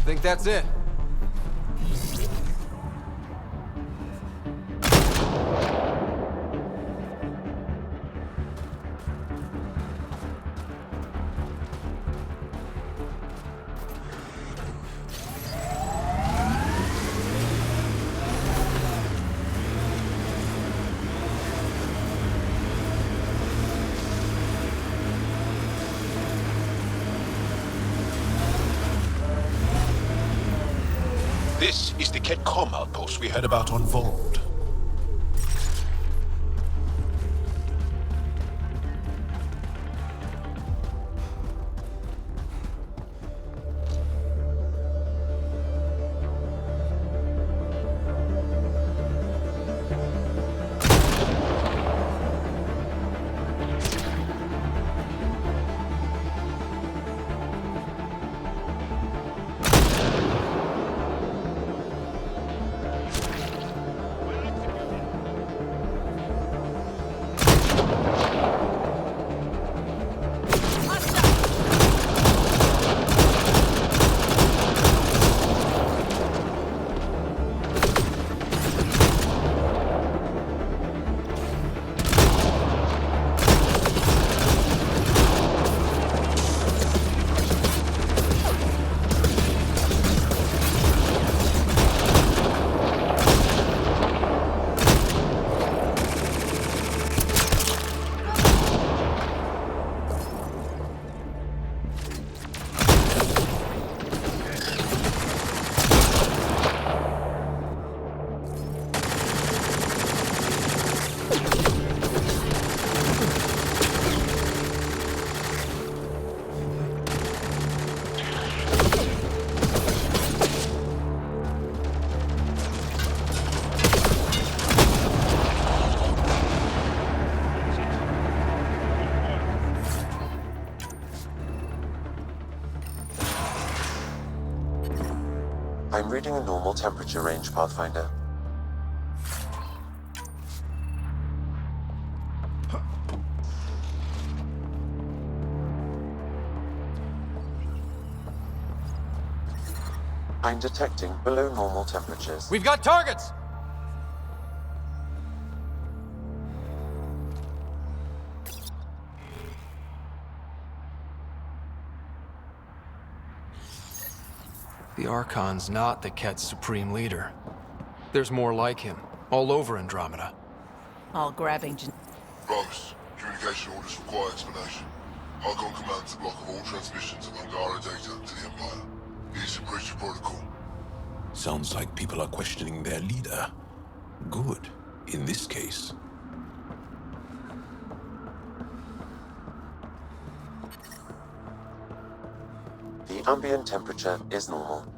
Think that's it? This is the Ketcom outpost we heard about on Vold. I'm reading a normal temperature range, Pathfinder. I'm detecting below normal temperatures. We've got targets! The Archon's not the Ket's supreme leader. There's more like him, all over Andromeda. All grabbing... Rose, communication orders require explanation. Archon commands a block of all transmissions of Angara data to the Empire. He's in breach of protocol. Sounds like people are questioning their leader. Good, in this case. The ambient temperature is normal.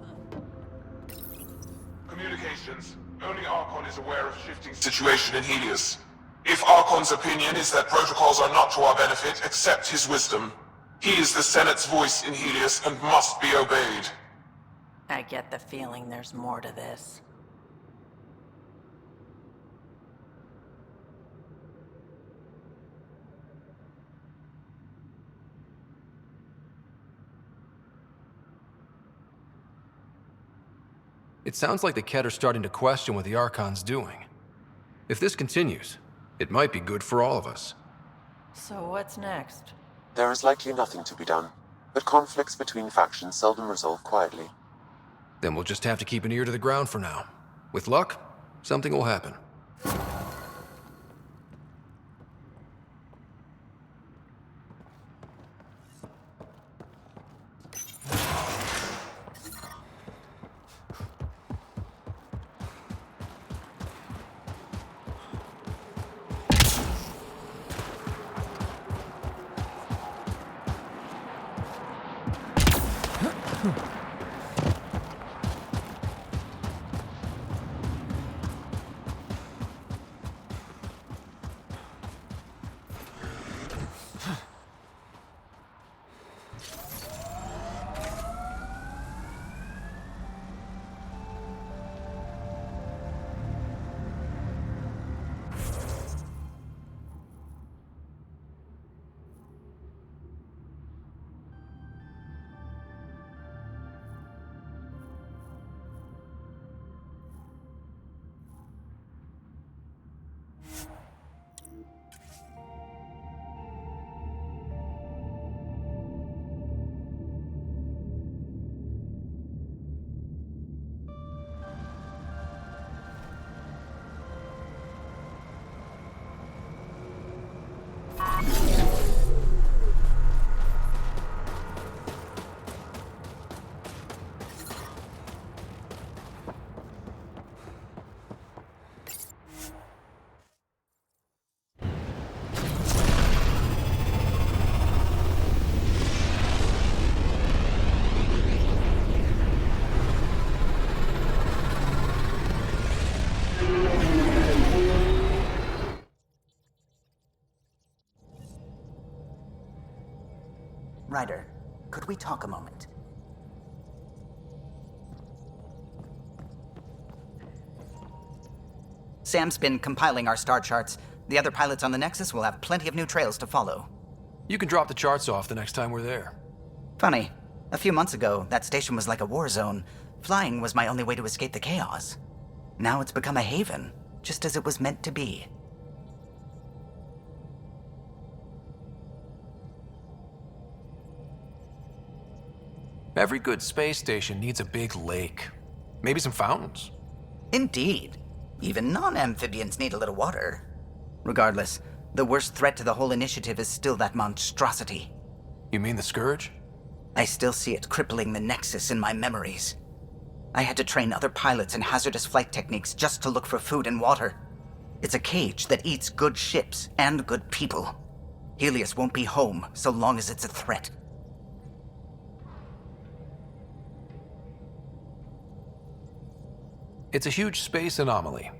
Communications. Only Archon is aware of shifting situation in Helios. If Chief Archon's opinion is that protocols are not to our benefit, accept his wisdom. He is the Senate's voice in Helios and must be obeyed. I get the feeling there's more to this. It sounds like the Ket are starting to question what the Archon's doing. If this continues, it might be good for all of us. So what's next? There is likely nothing to be done, but conflicts between factions seldom resolve quietly. Then we'll just have to keep an ear to the ground for now. With luck, something will happen. Ryder, could we talk a moment? Sam's been compiling our star charts. The other pilots on the Nexus will have plenty of new trails to follow. You can drop the charts off the next time we're there. Funny, a few months ago, that station was like a war zone. Flying was my only way to escape the chaos. Now it's become a haven, just as it was meant to be. Every good space station needs a big lake. Maybe some fountains. Indeed. Even non-amphibians need a little water. Regardless, the worst threat to the whole initiative is still that monstrosity. You mean the Scourge? I still see it crippling the Nexus in my memories. I had to train other pilots in hazardous flight techniques just to look for food and water. It's a cage that eats good ships and good people. Helios won't be home so long as it's a threat. It's a huge space anomaly.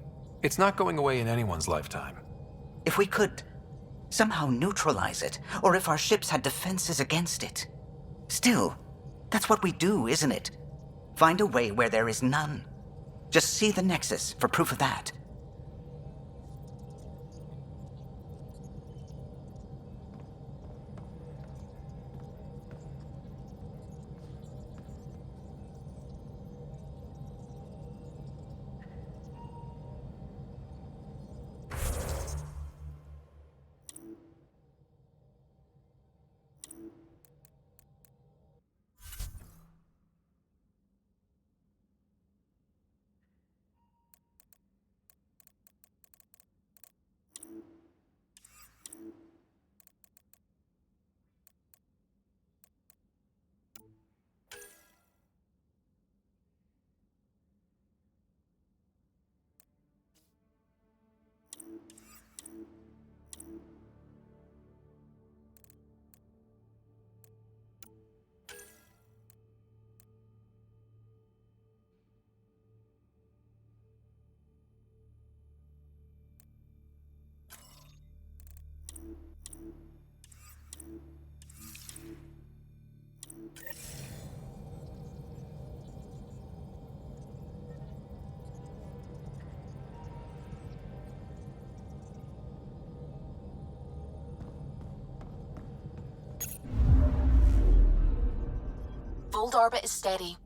It's not going away in anyone's lifetime. If we could somehow neutralize it, or if our ships had defenses against it. Still, that's what we do, isn't it? Find a way where there is none. Just see the Nexus for proof of that. Hold orbit is steady.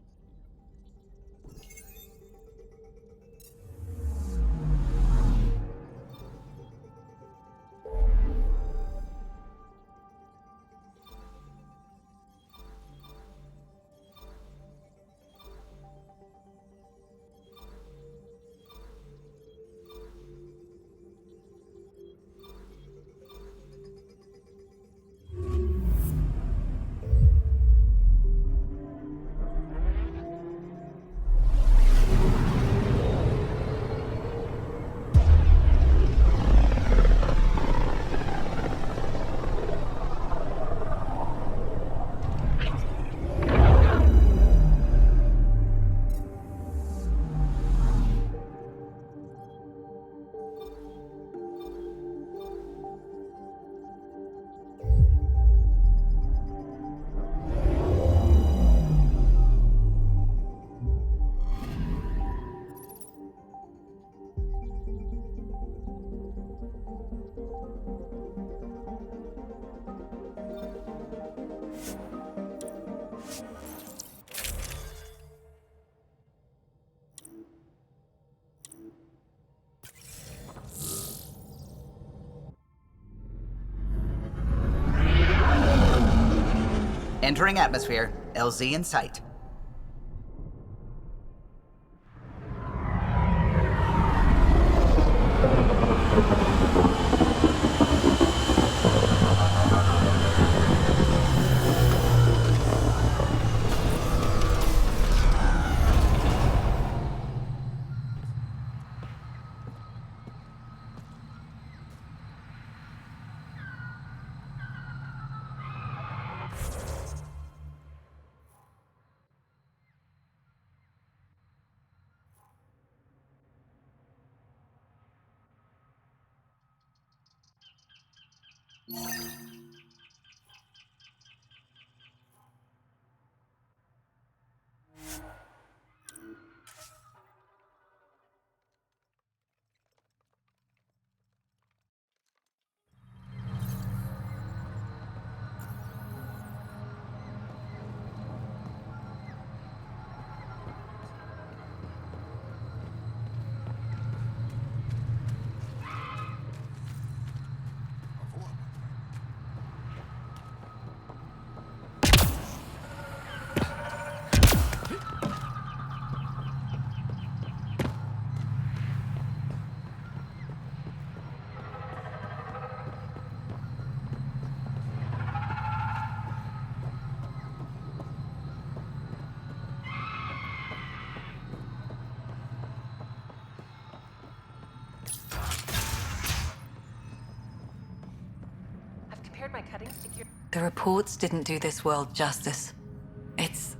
Entering atmosphere, LZ in sight. The reports didn't do this world justice. It's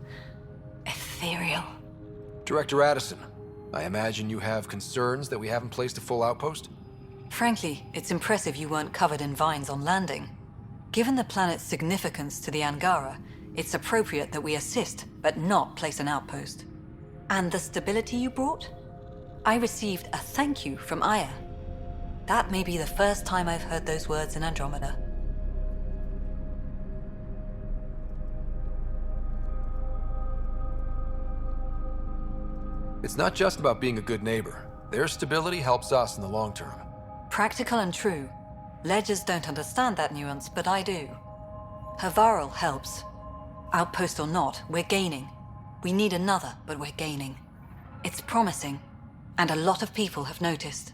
ethereal. Director Addison, I imagine you have concerns that we haven't placed a full outpost? Frankly, it's impressive you weren't covered in vines on landing. Given the planet's significance to the Angara, it's appropriate that we assist, but not place an outpost. And the stability you brought? I received a thank you from Aya. That may be the first time I've heard those words in Andromeda. It's not just about being a good neighbor. Their stability helps us in the long term. Practical and true. Ledgers don't understand that nuance, but I do. Havarl helps. Outpost or not, we're gaining. We need another, but we're gaining. It's promising, and a lot of people have noticed.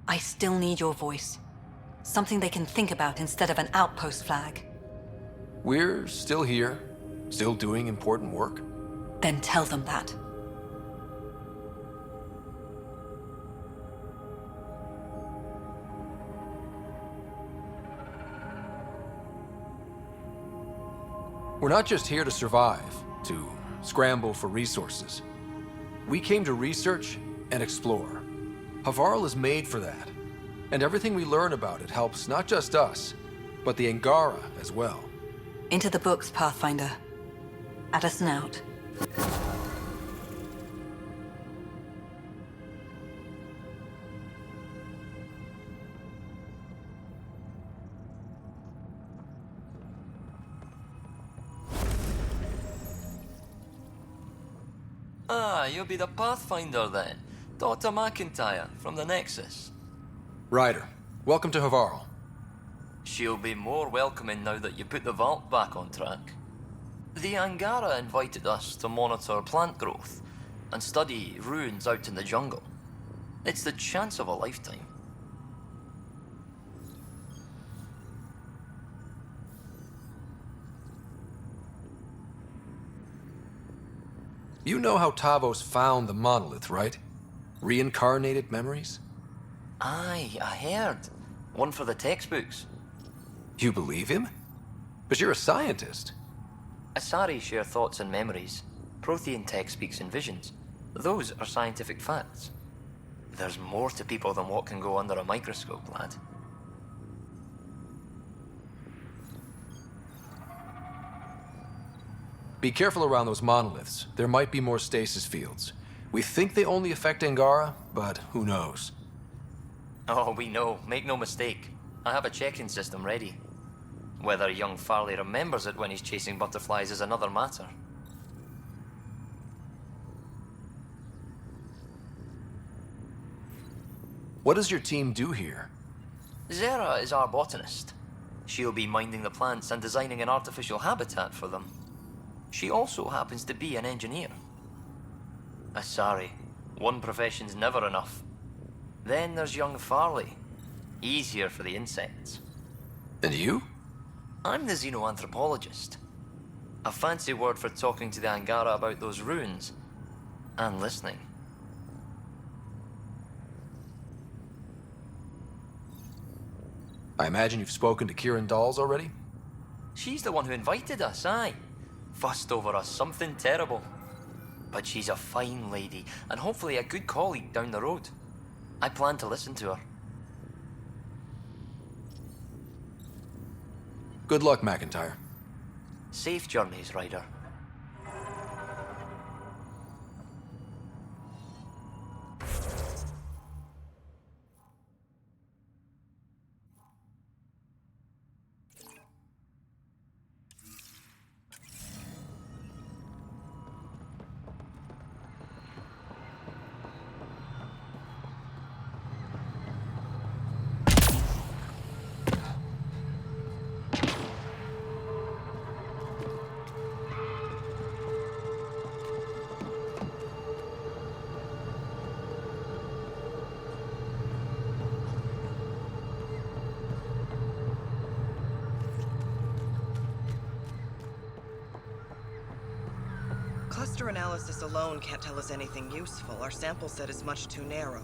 I still need your voice. Something they can think about instead of an outpost flag. We're still here, still doing important work. Then tell them that. We're not just here to survive, to scramble for resources. We came to research and explore. Havarl is made for that. And everything we learn about it helps not just us, but the Angara as well. Into the books, Pathfinder. Addison out. you'll be the Pathfinder then. Dr. McIntyre from the Nexus. Ryder, welcome to Havarl. She'll be more welcoming now that you put the vault back on track. The Angara invited us to monitor plant growth and study ruins out in the jungle. It's the chance of a lifetime. You know how Tavos found the monolith, right? Reincarnated memories? Aye, I heard. One for the textbooks. You believe him? But you're a scientist. Asari share thoughts and memories. Prothean tech speaks in visions. Those are scientific facts. There's more to people than what can go under a microscope, lad. Be careful around those monoliths. There might be more stasis fields. We think they only affect Angara, but who knows? Oh, we know. Make no mistake. I have a check-in system ready. Whether young Farley remembers it when he's chasing butterflies is another matter. What does your team do here? Zera is our botanist. She'll be minding the plants and designing an artificial habitat for them. She also happens to be an engineer. Asari, one profession's never enough. Then there's young Farley. Easier for the insects. And you? I'm the xenoanthropologist. A fancy word for talking to the Angara about those ruins. And listening. I imagine you've spoken to Kieran Dawes already? She's the one who invited us, aye. Fussed over us something terrible. But she's a fine lady, and hopefully a good colleague down the road. I plan to listen to her. Good luck, McIntyre. Safe journeys, Ryder. Cluster analysis alone can't tell us anything useful. Our sample set is much too narrow.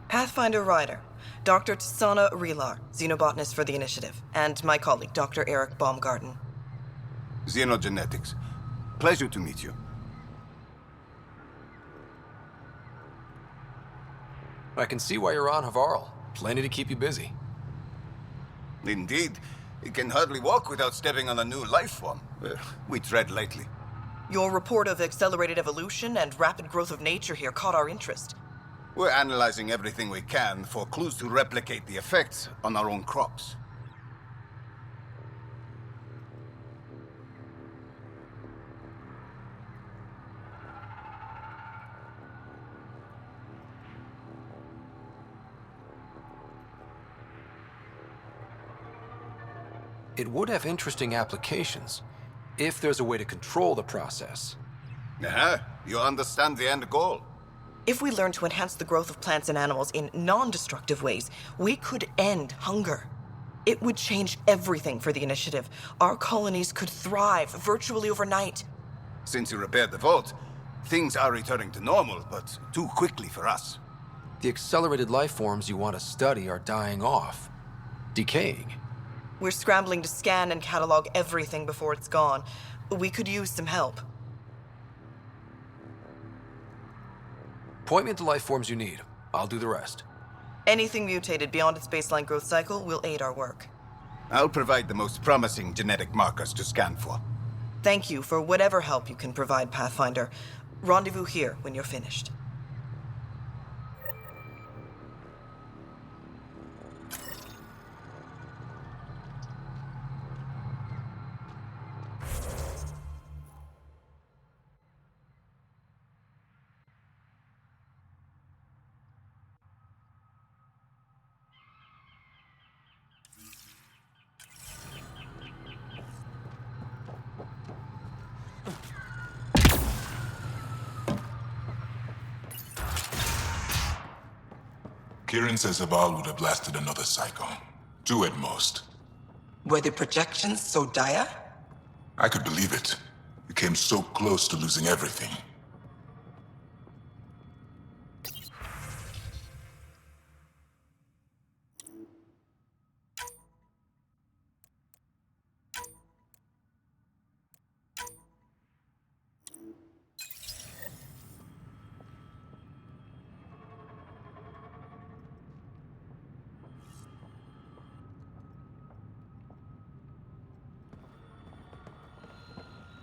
Pathfinder Ryder, Dr. Tsana Relar, xenobotanist for the Initiative, and my colleague, Dr. Eric Baumgarten. Xenogenetics. Pleasure to meet you. I can see why you're on Havarl. Plenty to keep you busy. Indeed. It can hardly walk without stepping on a new life form. We tread lightly. Your report of accelerated evolution and rapid growth of nature here caught our interest. We're analyzing everything we can for clues to replicate the effects on our own crops. It would have interesting applications, if there's a way to control the process. You understand the end goal. If we learn to enhance the growth of plants and animals in non-destructive ways, we could end hunger. It would change everything for the Initiative. Our colonies could thrive virtually overnight. Since you repaired the vault, things are returning to normal, but too quickly for us. The accelerated life forms you want to study are dying off, decaying. We're scrambling to scan and catalog everything before it's gone. We could use some help. Point me to life forms you need. I'll do the rest. Anything mutated beyond its baseline growth cycle will aid our work. I'll provide the most promising genetic markers to scan for. Thank you for whatever help you can provide, Pathfinder. Rendezvous here when you're finished. Kieran says Aval would have blasted another cycle. 2 at most. Were the projections so dire? I could believe it. We came so close to losing everything.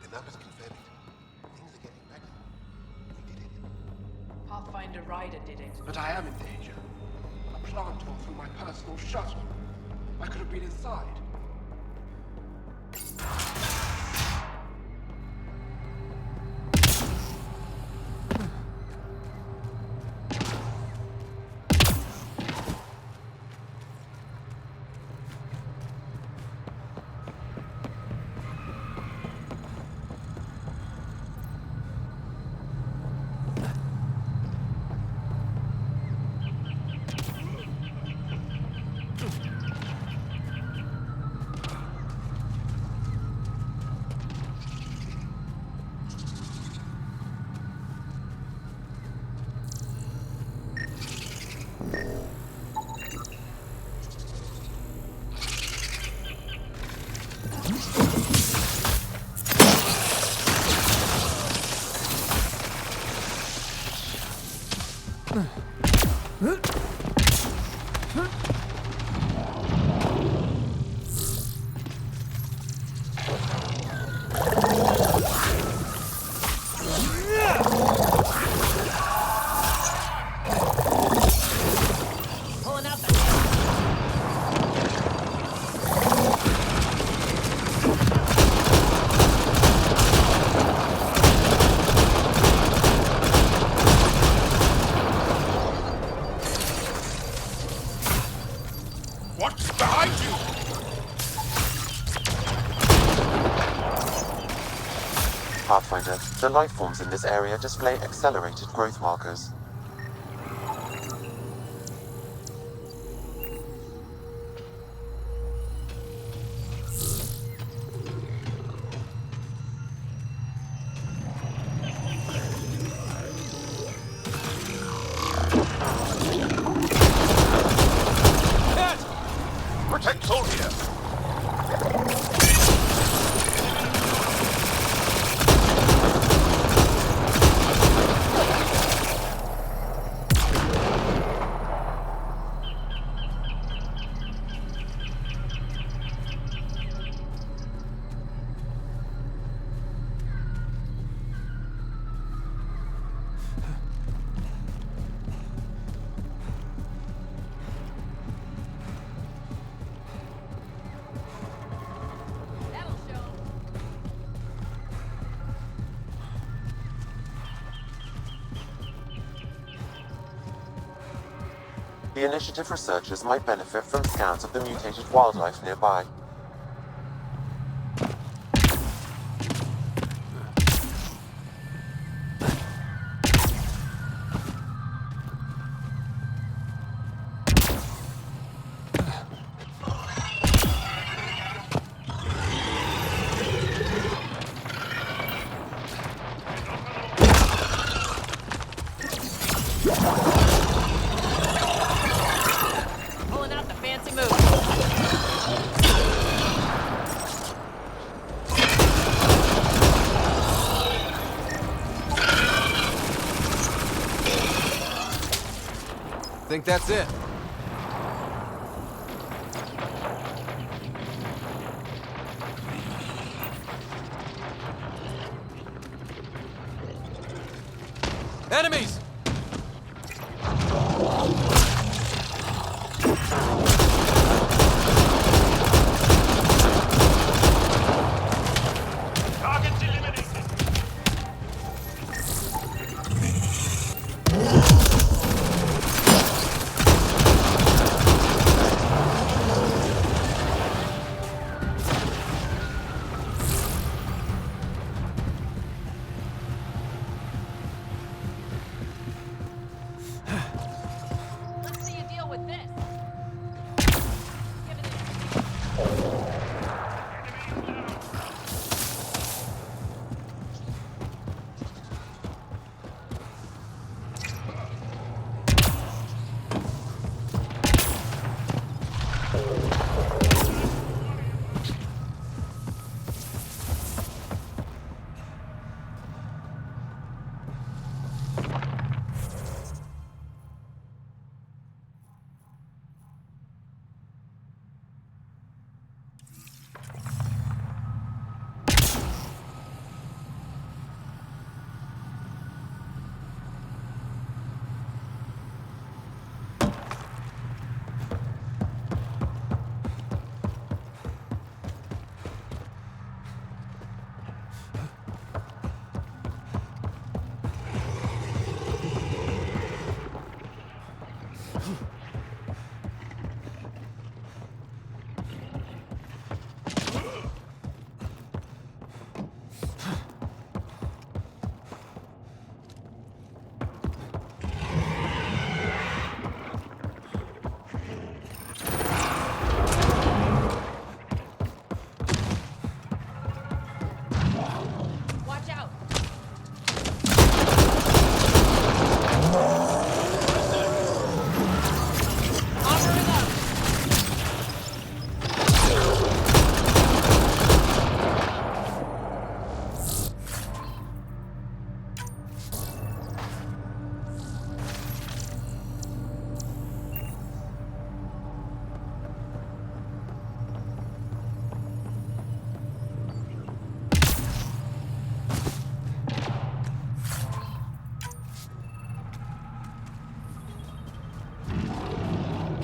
The numbers confirm it. Things are getting better. We did it. Pathfinder Rider did it. But I am in danger. A plant tore through my personal shuttle. I could have been inside. Pathfinder, the life forms in this area display accelerated growth markers. Protect Soldier! The initiative researchers might benefit from scans of the mutated wildlife nearby. Think that's it. Enemies! Targets eliminated.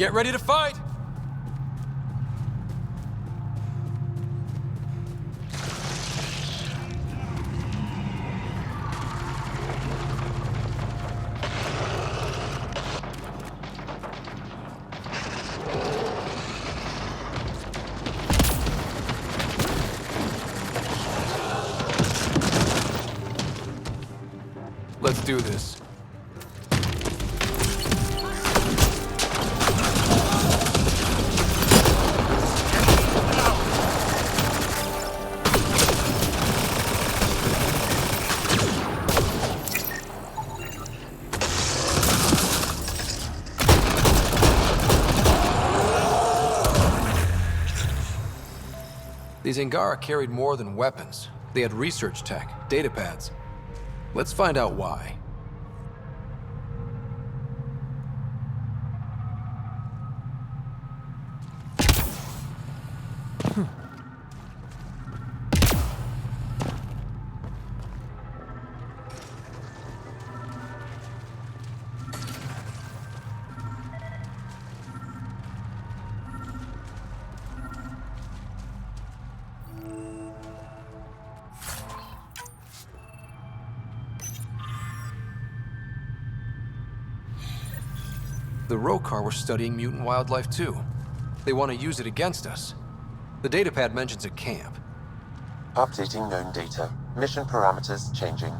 Get ready to fight! Let's do this. These Angara carried more than weapons. They had research tech, data pads. Let's find out why. The Rokar were studying mutant wildlife too. They want to use it against us. The datapad mentions a camp. Updating known data. Mission parameters changing.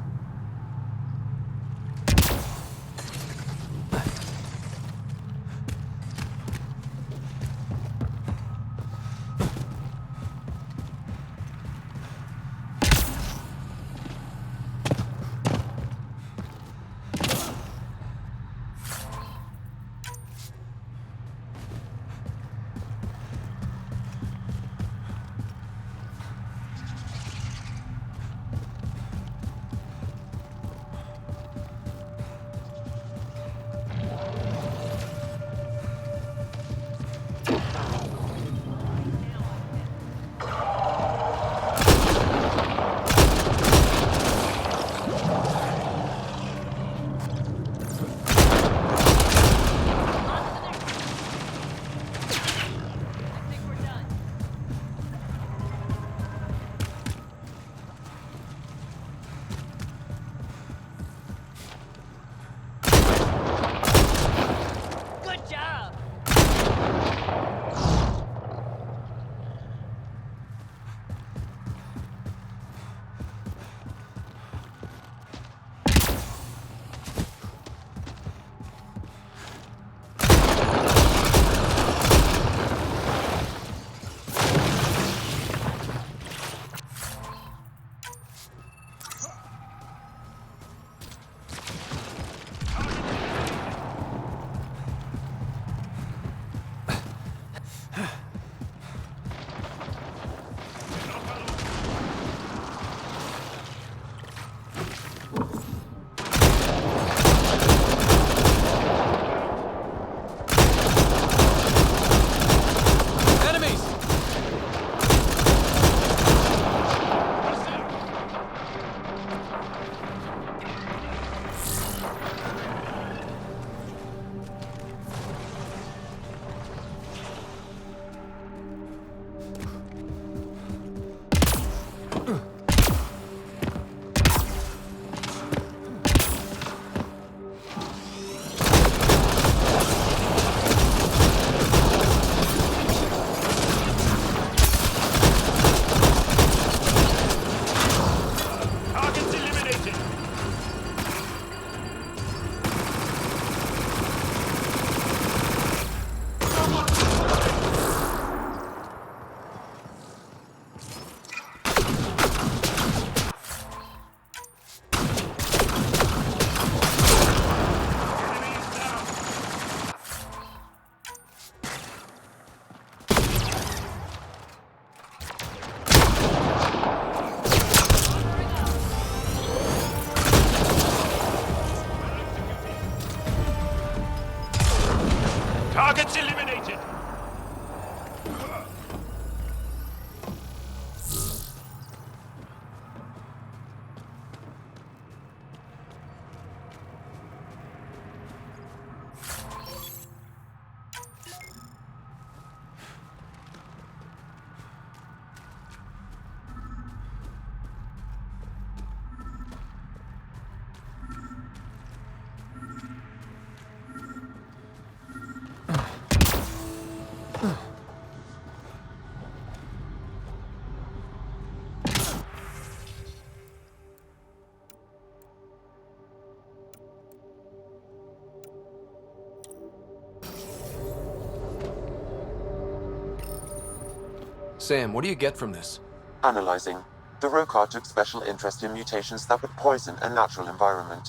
Sam, what do you get from this? Analyzing. The Rokar took special interest in mutations that would poison a natural environment.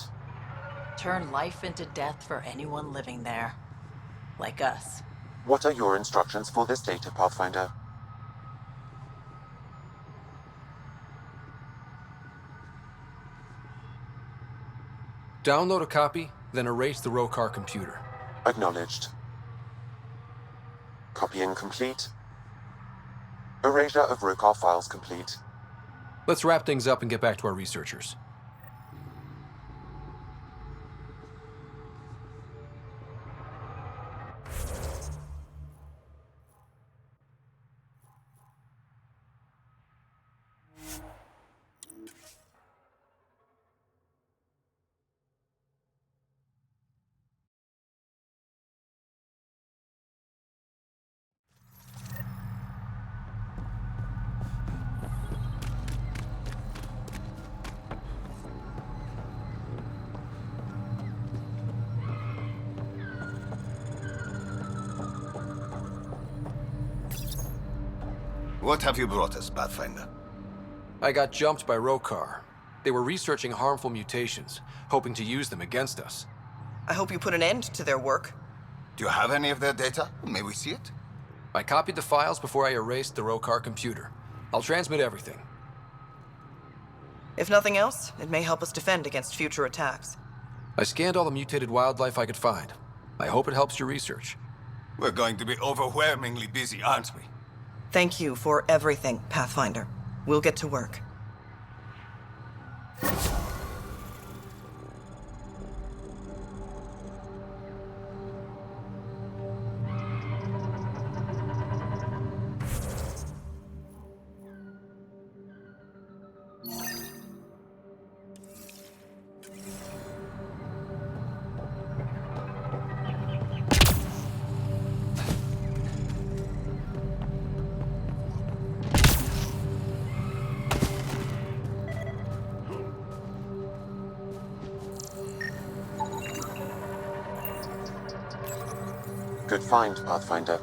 Turn life into death for anyone living there. Like us. What are your instructions for this data, Pathfinder? Download a copy, then erase the Rokar computer. Acknowledged. Copying complete. Erasure of Rokar files complete. Let's wrap things up and get back to our researchers. What have you brought us, Pathfinder? I got jumped by Rokar. They were researching harmful mutations, hoping to use them against us. I hope you put an end to their work. Do you have any of their data? May we see it? I copied the files before I erased the Rokar computer. I'll transmit everything. If nothing else, it may help us defend against future attacks. I scanned all the mutated wildlife I could find. I hope it helps your research. We're going to be overwhelmingly busy, aren't we? Thank you for everything, Pathfinder. We'll get to work. Good find, Pathfinder.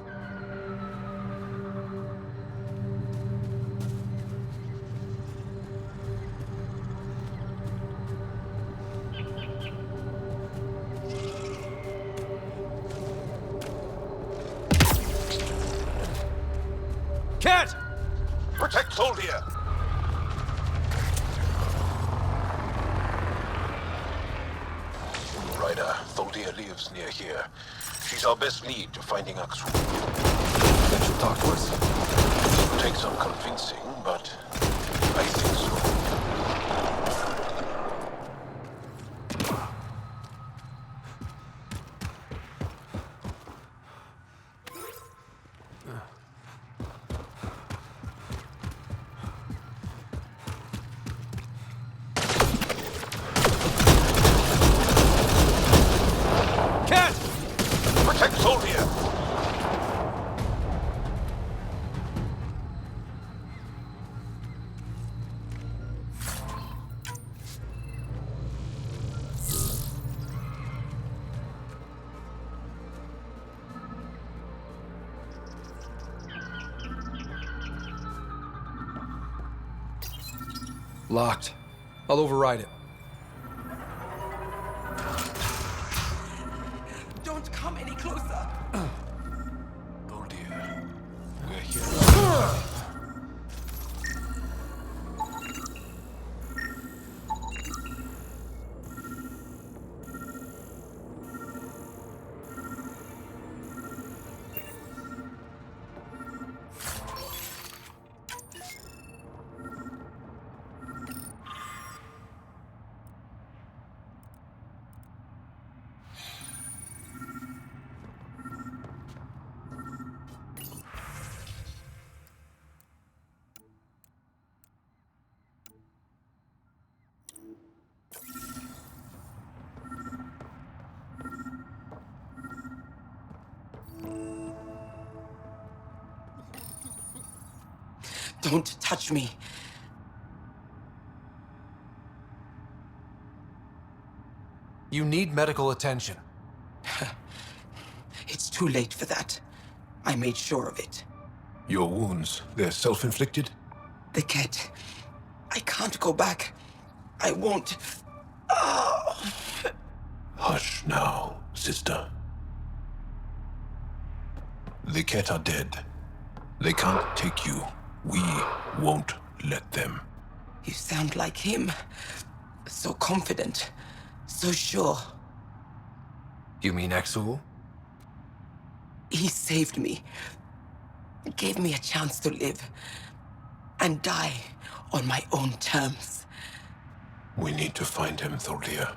Cat! Protect Soldier! Ryder, Soldier lives near here. She's our best lead to finding Aksu. Then she'll talk to us? It'll take some convincing, but I think so. Protect Soldier! Locked. I'll override it. Don't come any closer. Soldier, we're here. Don't touch me. You need medical attention. It's too late for that. I made sure of it. Your wounds, they're self-inflicted? The cat. I can't go back. I won't. Oh. Hush now, sister. The cat are dead. They can't take you. We won't let them. You sound like him. So confident. So sure. You mean Exul? He saved me. Gave me a chance to live. And die on my own terms. We need to find him, Thordia.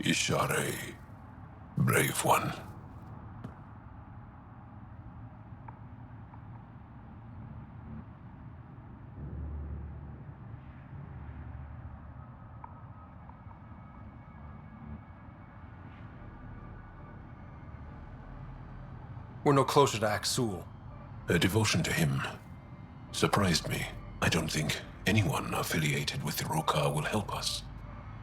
Ishare, brave one. We're no closer to Axul. Her devotion to him surprised me. I don't think anyone affiliated with the Roka will help us.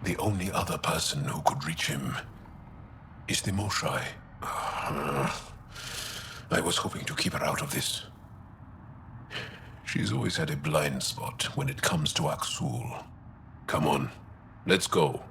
The only other person who could reach him is the Moshai. I was hoping to keep her out of this. She's always had a blind spot when it comes to Axul. Come on, let's go.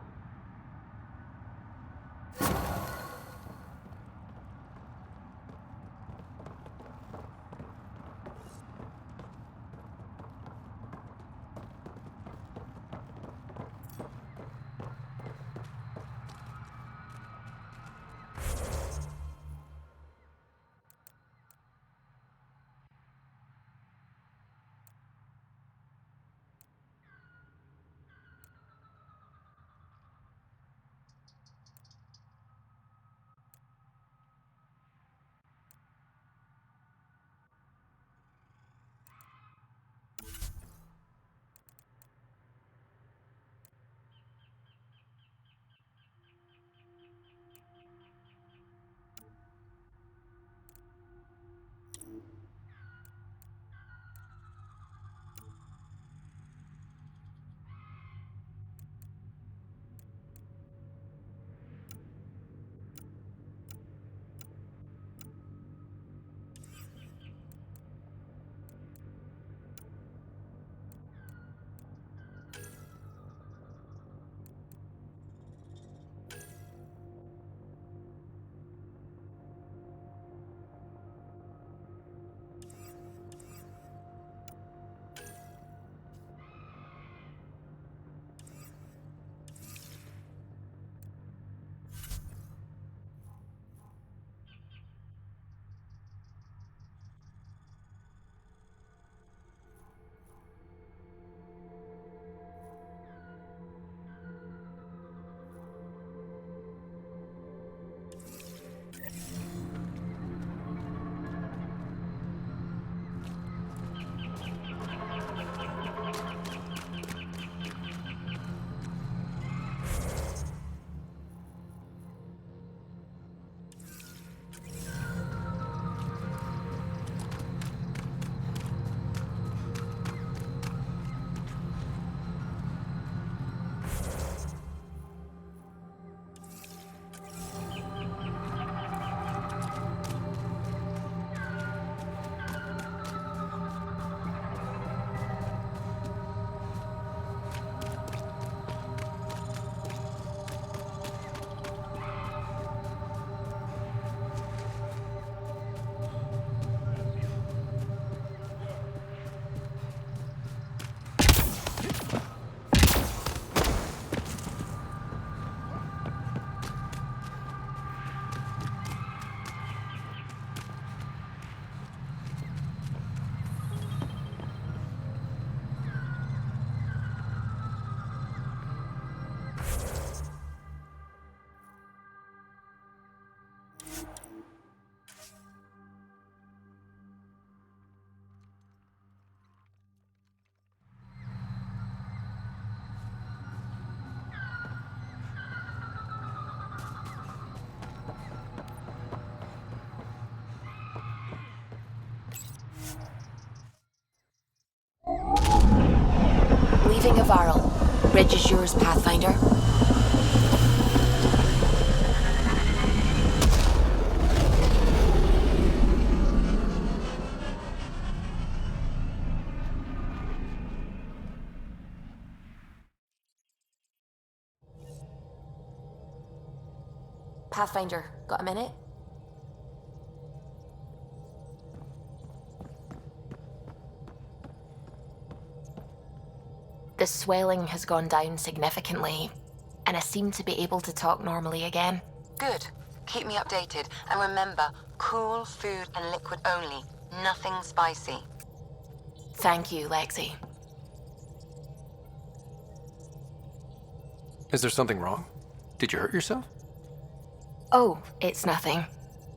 Retrieving a Varl. Bridge is yours, Pathfinder. Pathfinder, got a minute? The swelling has gone down significantly, and I seem to be able to talk normally again. Good. Keep me updated. And remember, cool food and liquid only. Nothing spicy. Thank you, Lexi. Is there something wrong? Did you hurt yourself? Oh, it's nothing.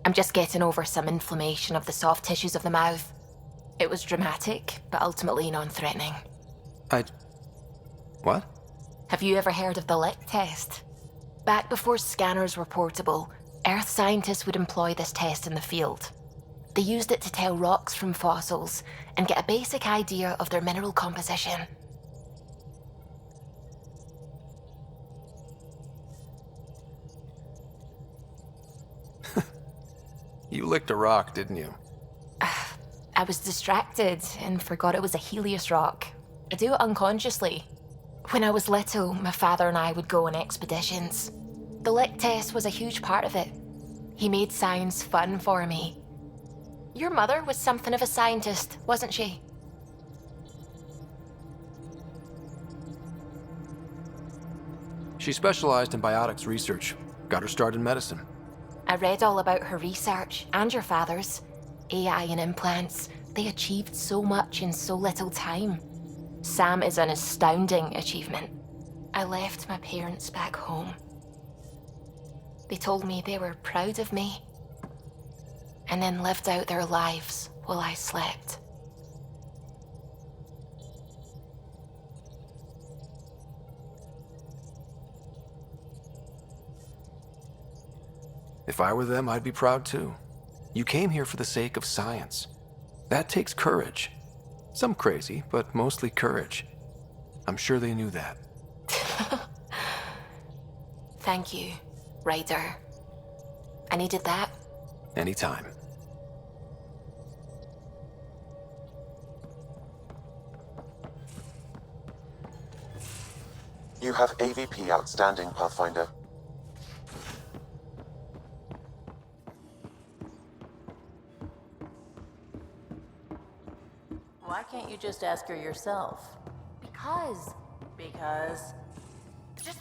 I'm just getting over some inflammation of the soft tissues of the mouth. It was dramatic, but ultimately non-threatening. What? Have you ever heard of the lick test? Back before scanners were portable, Earth scientists would employ this test in the field. They used it to tell rocks from fossils and get a basic idea of their mineral composition. You licked a rock, didn't you? I was distracted and forgot it was a Helios rock. I do it unconsciously. When I was little, my father and I would go on expeditions. The lick test was a huge part of it. He made science fun for me. Your mother was something of a scientist, wasn't she? She specialized in biotics research. Got her start in medicine. I read all about her research, and your father's. AI and implants, they achieved so much in so little time. Sam is an astounding achievement. I left my parents back home. They told me they were proud of me, and then lived out their lives while I slept. If I were them, I'd be proud too. You came here for the sake of science. That takes courage. Some crazy, but mostly courage. I'm sure they knew that. Thank you, Ryder. I needed that. Anytime. You have AVP outstanding, Pathfinder. Why can't you just ask her yourself? Because. Just...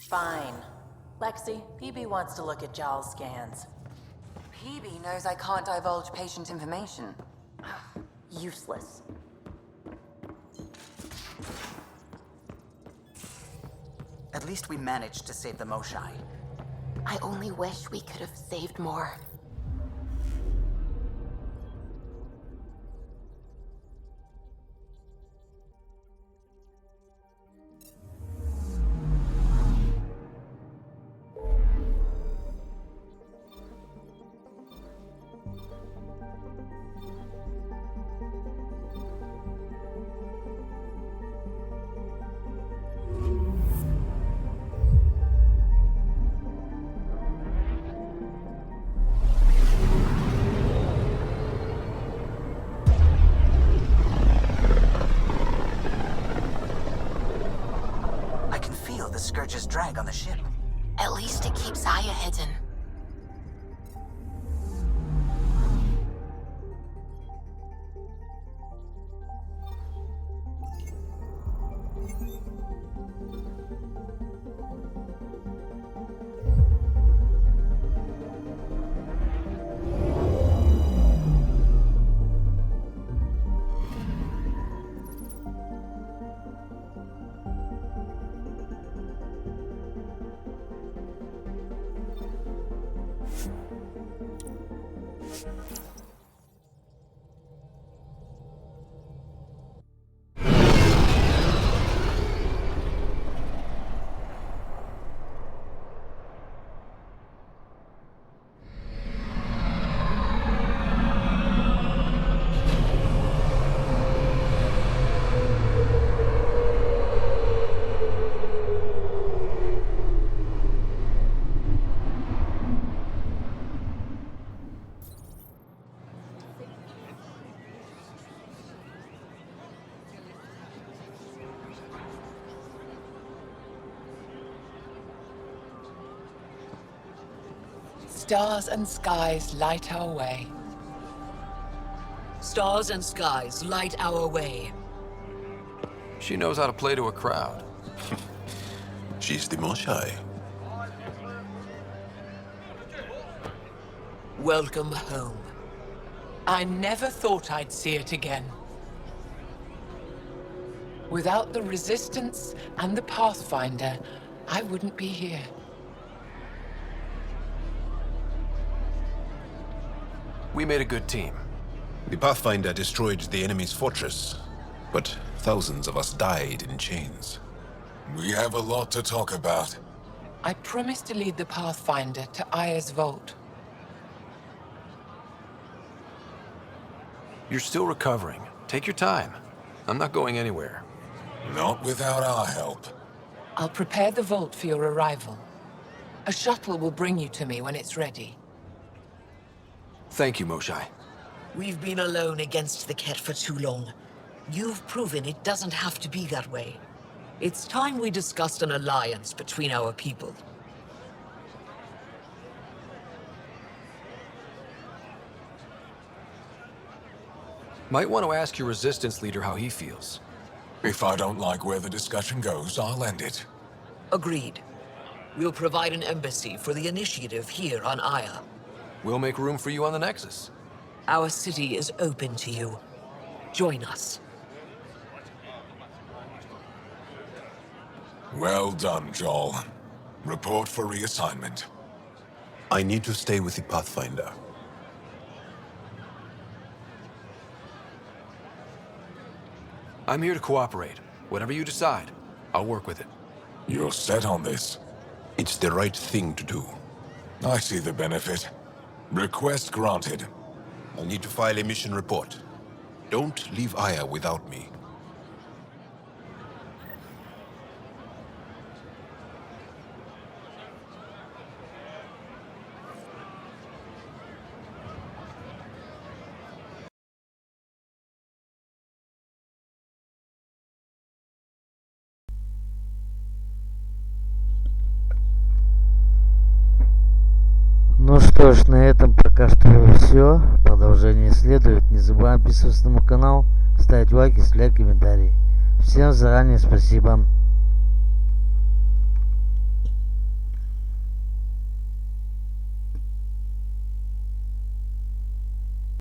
Fine. Lexi, PB wants to look at Jal's scans. PB knows I can't divulge patient information. Useless. At least we managed to save the Moshai. I only wish we could have saved more. Scourge's drag on the ship. At least it keeps Aya hidden. Stars and skies light our way. Stars and skies light our way. She knows how to play to a crowd. She's the more shy. Welcome home. I never thought I'd see it again. Without the Resistance and the Pathfinder, I wouldn't be here. We made a good team. The Pathfinder destroyed the enemy's fortress, but thousands of us died in chains. We have a lot to talk about. I promised to lead the Pathfinder to Aya's vault. You're still recovering. Take your time. I'm not going anywhere. Not without our help. I'll prepare the vault for your arrival. A shuttle will bring you to me when it's ready. Thank you, Moshai. We've been alone against the Ket for too long. You've proven it doesn't have to be that way. It's time we discussed an alliance between our people. Might want to ask your Resistance leader how he feels. If I don't like where the discussion goes, I'll end it. Agreed. We'll provide an embassy for the initiative here on Aya. We'll make room for you on the Nexus. Our city is open to you. Join us. Well done, Joel. Report for reassignment. I need to stay with the Pathfinder. I'm here to cooperate. Whatever you decide, I'll work with it. You're set on this? It's the right thing to do. I see the benefit. Request granted. I'll need to file a mission report. Don't leave Aya without me. Ну что ж, на этом пока что все. Продолжение следует. Не забываем подписываться на мой канал, ставить лайки, оставлять комментарии. Всем заранее спасибо.